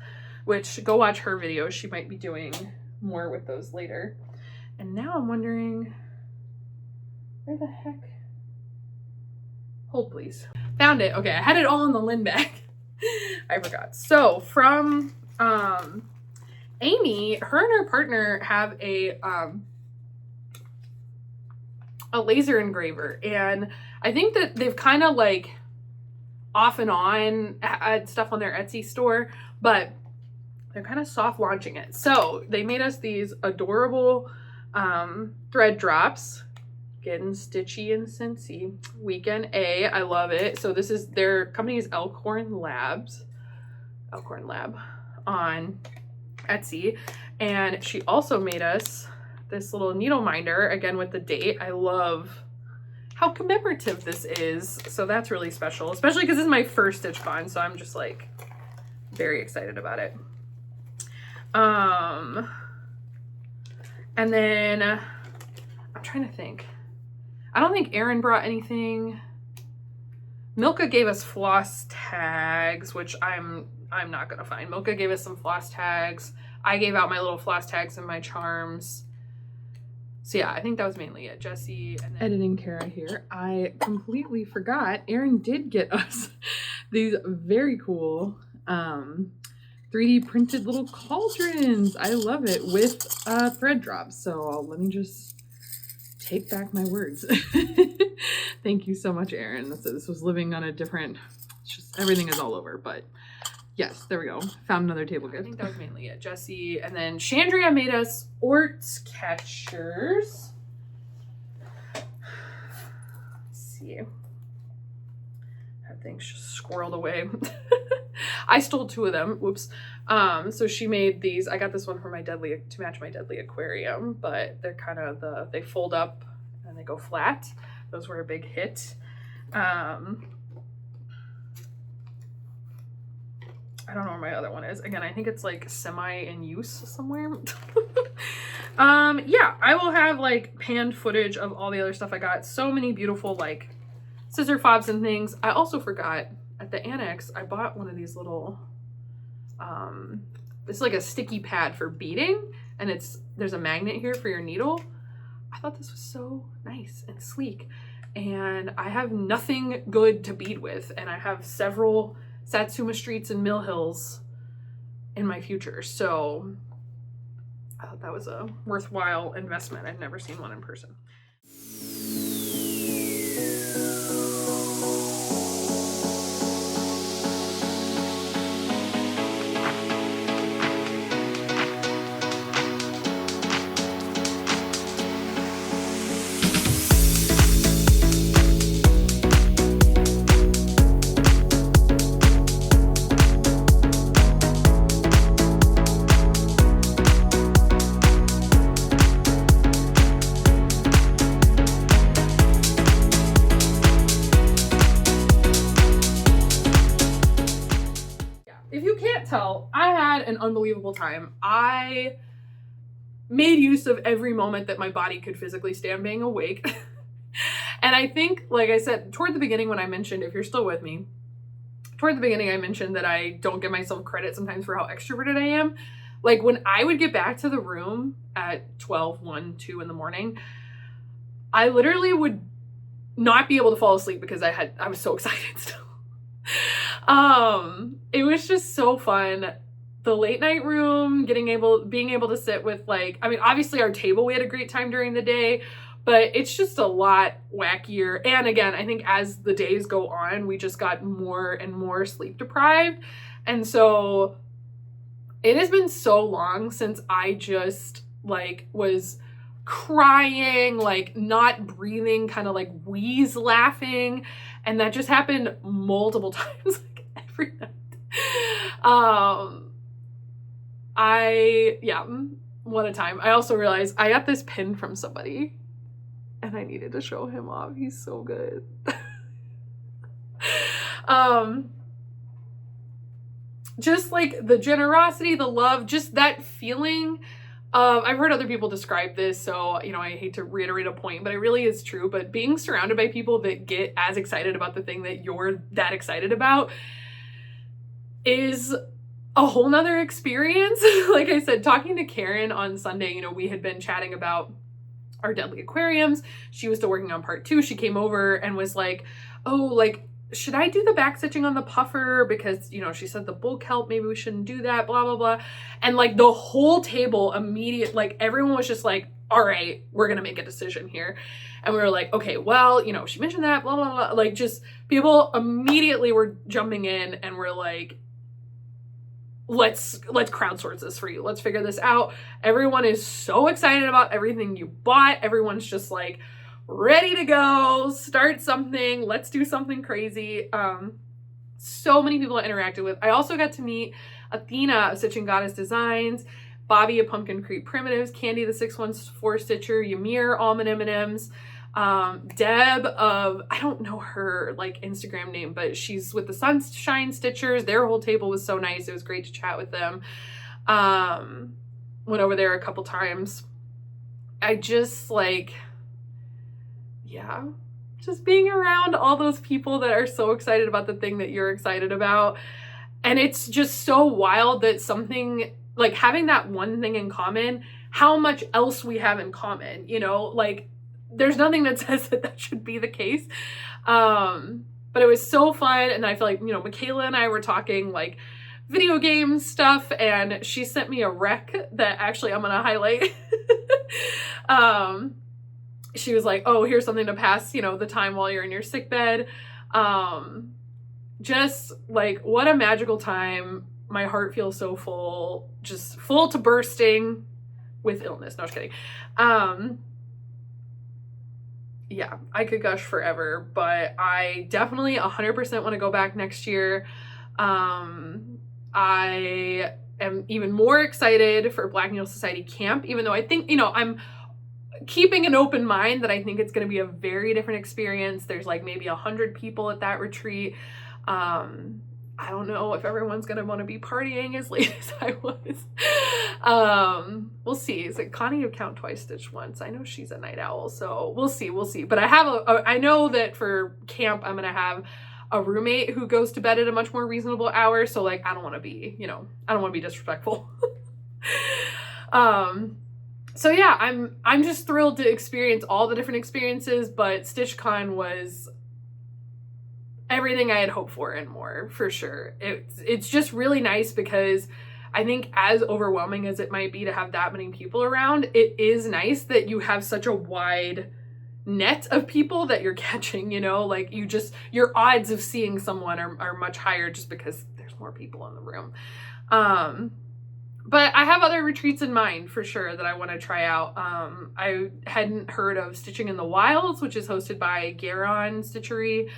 which go watch her video. She might be doing more with those later. And now I'm wondering, where the heck? Hold please. Found it. Okay, I had it all in the Lynn bag. I forgot. So from Amy, her and her partner have a laser engraver, and I think that they've kind of like off and on had stuff on their Etsy store, but they're kind of soft launching it. So they made us these adorable thread drops, getting stitchy and scentsy. Weekend A, I love it. So this is, their company is Elkhorn Lab on Etsy. And she also made us this little needle minder, again with the date. I love how commemorative this is. So that's really special, especially because this is my first StitchCon. So I'm just like very excited about it. And then I'm trying to think. I don't think Erin brought anything. Milka gave us floss tags, which I'm not gonna find. Milka gave us some floss tags. I gave out my little floss tags and my charms. So yeah, I think that was mainly it. Jessie and then editing Kara here. I completely forgot. Erin did get us these very cool 3D printed little cauldrons. I love it, with thread drops. So let me just take back my words. Thank you so much, Erin. This was living on a different, it's just everything is all over, but yes, there we go. Found another table gift. I think that was mainly it. Jessie, and then Chandria made us orts catchers. Let's see. That thing's just squirreled away. I stole two of them. Whoops. So she made these. I got this one for my deadly, to match my deadly aquarium, but they're kind of they fold up and they go flat. Those were a big hit. I don't know where my other one is. Again, I think it's like semi in use somewhere. Yeah, I will have like panned footage of all the other stuff I got. So many beautiful like scissor fobs and things. I also forgot at the Annex, I bought one of these little, it's like a sticky pad for beading, and there's a magnet here for your needle. I thought this was so nice and sleek, and I have nothing good to bead with, and I have several Satsuma Streets and Mill Hills in my future, so I thought that was a worthwhile investment. I've never seen one in person. An unbelievable time. I made use of every moment that my body could physically stand being awake. And I think, like I said, toward the beginning when I mentioned, if you're still with me, toward the beginning I mentioned that I don't give myself credit sometimes for how extroverted I am. Like when I would get back to the room at 12, 1, 2 in the morning, I literally would not be able to fall asleep because I was so excited still. It was just so fun. the late night room, being able to sit with like, I mean, obviously our table, we had a great time during the day, but it's just a lot wackier. And again, I think as the days go on, we just got more and more sleep deprived. And so it has been so long since I just like was crying, like not breathing, kind of like wheeze laughing. And that just happened multiple times, like every night. What a time. I also realized I got this pin from somebody and I needed to show him off. He's so good. Just like the generosity, the love, just that feeling. I've heard other people describe this, so, you know, I hate to reiterate a point, but it really is true. But being surrounded by people that get as excited about the thing that you're that excited about is a whole nother experience. Like I said, talking to Karen on Sunday, you know, we had been chatting about our deadly aquariums. She was still working on part 2. She came over and was like, oh, like, should I do the back stitching on the puffer? Because, you know, she said the bulk help, maybe we shouldn't do that, blah, blah, blah. And like the whole table like everyone was just like, all right, we're going to make a decision here. And we were like, okay, well, you know, she mentioned that, blah, blah, blah. Like just people immediately were jumping in and we're like, let's crowdsource this for you. Let's figure this out. Everyone is so excited about everything you bought. Everyone's just like ready to go, start something. Let's do something crazy. So many people I interacted with. I also got to meet Athena of Stitching Goddess Designs, Bobby of Pumpkin Creek Primitives, Candy the 614 Stitcher, Ymir Almond M&Ms, Deb of, I don't know her like Instagram name, but she's with the Sunshine Stitchers. Their whole table was so nice. It was great to chat with them. Went over there a couple times. I just like, yeah, just being around all those people that are so excited about the thing that you're excited about. And it's just so wild that something like having that one thing in common, how much else we have in common, you know, like there's nothing that says that should be the case. But it was so fun. And I feel like, you know, Michaela and I were talking like video game stuff, and she sent me a rec that actually I'm going to highlight. She was like, oh, here's something to pass, you know, the time while you're in your sick bed. Just like, what a magical time. My heart feels so full, just full to bursting with illness. No, I'm just kidding. Yeah, I could gush forever, but I definitely 100% want to go back next year. I am even more excited for Black Needle Society Camp, even though I think, you know, I'm keeping an open mind that I think it's going to be a very different experience. There's like maybe 100 people at that retreat. I don't know if everyone's going to want to be partying as late as I was. We'll see. Is it Connie who count twice, stitch once? I know she's a night owl, so we'll see. We'll see. But I have I know that for camp, I'm going to have a roommate who goes to bed at a much more reasonable hour. So like, I don't want to be, you know, I don't want to be disrespectful. So yeah, I'm just thrilled to experience all the different experiences, but StitchCon was everything I had hoped for and more, for sure. It's just really nice because I think as overwhelming as it might be to have that many people around, it is nice that you have such a wide net of people that you're catching, you know, like your odds of seeing someone are much higher just because there's more people in the room. But I have other retreats in mind for sure that I want to try out. I hadn't heard of Stitching in the Wilds, which is hosted by Garon Stitchery.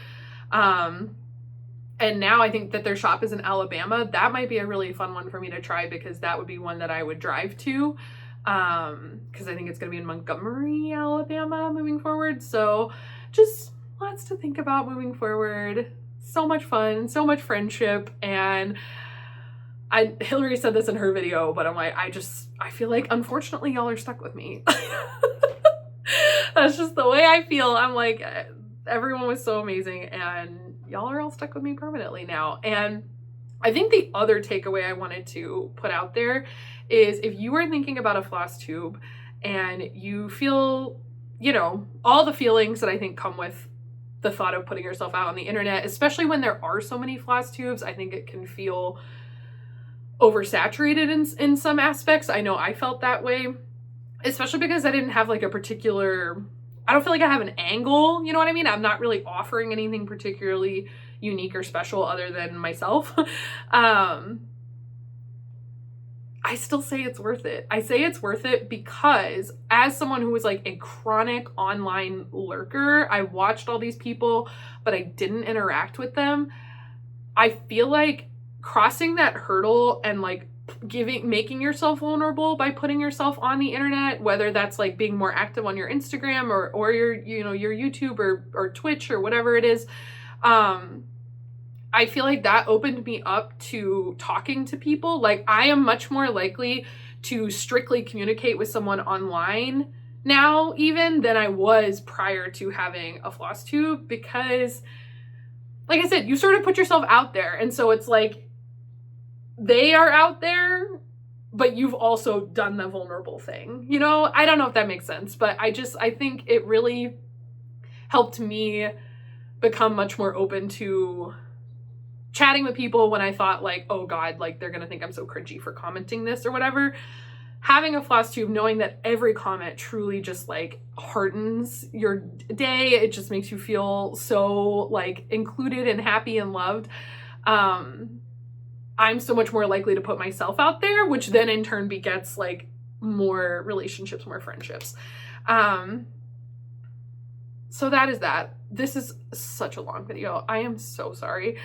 And now I think that their shop is in Alabama. That might be a really fun one for me to try because that would be one that I would drive to. Because I think it's going to be in Montgomery, Alabama moving forward. So just lots to think about moving forward. So much fun, so much friendship. And Hillary said this in her video, but I'm like, I feel like unfortunately y'all are stuck with me. That's just the way I feel. I'm like, everyone was so amazing and y'all are all stuck with me permanently now. And I think the other takeaway I wanted to put out there is if you are thinking about a floss tube and you feel, you know, all the feelings that I think come with the thought of putting yourself out on the internet, especially when there are so many floss tubes, I think it can feel oversaturated in some aspects. I know I felt that way, especially because I didn't have like a particular, I don't feel like I have an angle, you know what I mean? I'm not really offering anything particularly unique or special other than myself. I still say it's worth it. I say it's worth it because as someone who was like a chronic online lurker, I watched all these people, but I didn't interact with them. I feel like crossing that hurdle and like making yourself vulnerable by putting yourself on the internet, whether that's like being more active on your Instagram or your, you know, your YouTube or Twitch or whatever it is. I feel like that opened me up to talking to people. Like I am much more likely to strictly communicate with someone online now even than I was prior to having a Flosstube, because like I said, you sort of put yourself out there. And so it's like they are out there, but you've also done the vulnerable thing. You know, I don't know if that makes sense, but I think it really helped me become much more open to chatting with people when I thought like, oh God, like they're going to think I'm so cringy for commenting this or whatever. Having a Flosstube, knowing that every comment truly just like heartens your day. It just makes you feel so like included and happy and loved. I'm so much more likely to put myself out there, which then in turn begets like more relationships, more friendships. So that is that. This is such a long video. I am so sorry.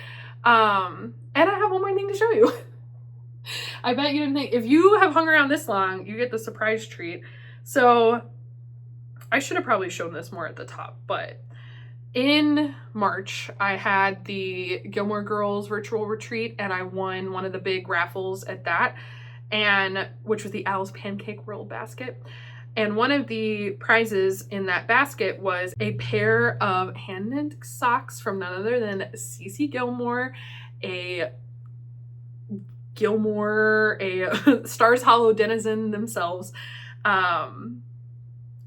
And I have one more thing to show you. I bet you didn't think, if you have hung around this long, you get the surprise treat. So I should have probably shown this more at the top, but in March, I had the Gilmore Girls virtual retreat and I won one of the big raffles at that, and which was the Al's Pancake World basket. And one of the prizes in that basket was a pair of hand-knit socks from none other than Cece Gilmore, a Stars Hollow denizen themselves. And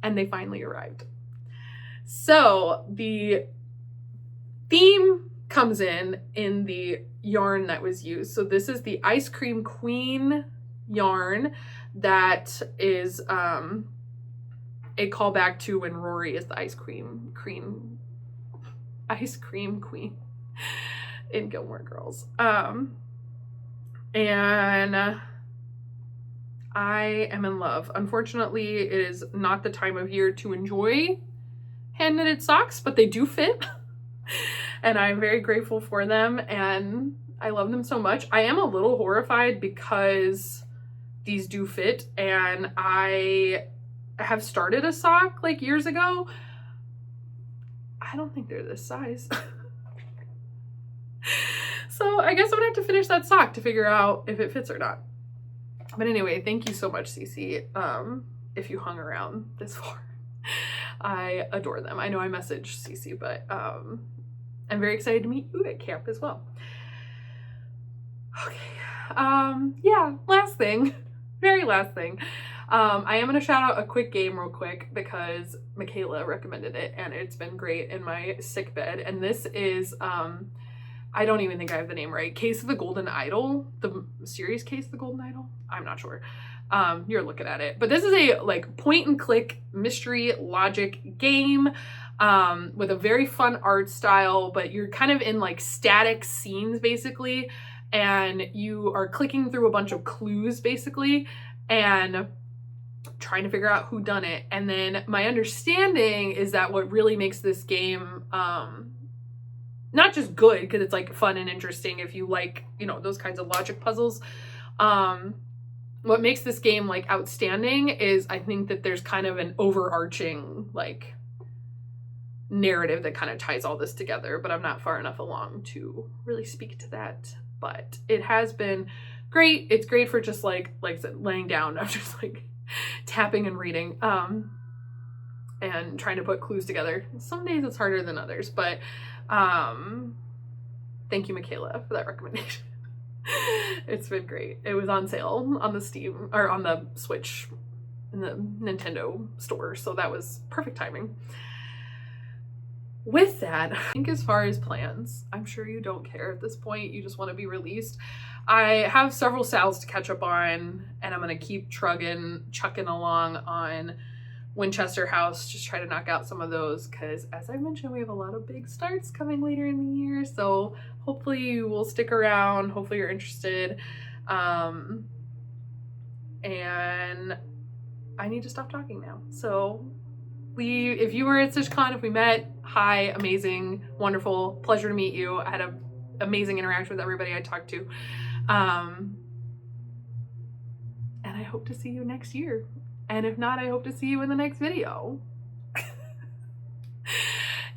they finally arrived. So the theme comes in the yarn that was used. So this is the Ice Cream Queen yarn that is a callback to when Rory is the ice cream queen in Gilmore Girls. And I am in love. Unfortunately, it is not the time of year to enjoy hand-knitted socks, but they do fit. And I'm very grateful for them and I love them so much. I am a little horrified because these do fit, and I have started a sock like years ago. I don't think they're this size. So I guess I'm gonna have to finish that sock to figure out if it fits or not. But anyway, thank you so much, Cece, if you hung around this far. I adore them. I know I messaged Cece, but I'm very excited to meet you at camp as well. Okay, yeah, last thing, very last thing. I am going to shout out a quick game real quick because Michaela recommended it and it's been great in my sick bed. And this is, I don't even think I have the name right. Case of the Golden Idol, the series Case of the Golden Idol. I'm not sure. You're looking at it, but this is a like point and click mystery logic game with a very fun art style, but you're kind of in like static scenes basically, and you are clicking through a bunch of clues basically and trying to figure out who done it. And then my understanding is that what really makes this game not just good because it's like fun and interesting if you like, you know, those kinds of logic puzzles, what makes this game like outstanding is I think that there's kind of an overarching like narrative that kind of ties all this together, but I'm not far enough along to really speak to that. But it has been great. It's great for just like I said, laying down. I'm just like tapping and reading and trying to put clues together. Some days it's harder than others, but thank you, Michaela, for that recommendation. It's been great. It was on sale on the Steam or on the Switch in the Nintendo store, so that was perfect timing. with that, I think as far as plans, I'm sure you don't care at this point. You just want to be released. I have several sales to catch up on, and I'm going to keep chucking along on Winchester House, just try to knock out some of those, because as I mentioned, we have a lot of big starts coming later in the year, so hopefully you will stick around. Hopefully you're interested. And I need to stop talking now. So if you were at StitchCon, if we met, hi, amazing, wonderful, pleasure to meet you. I had an amazing interaction with everybody I talked to. And I hope to see you next year. And if not, I hope to see you in the next video.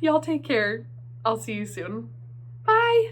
Y'all take care. I'll see you soon. Bye.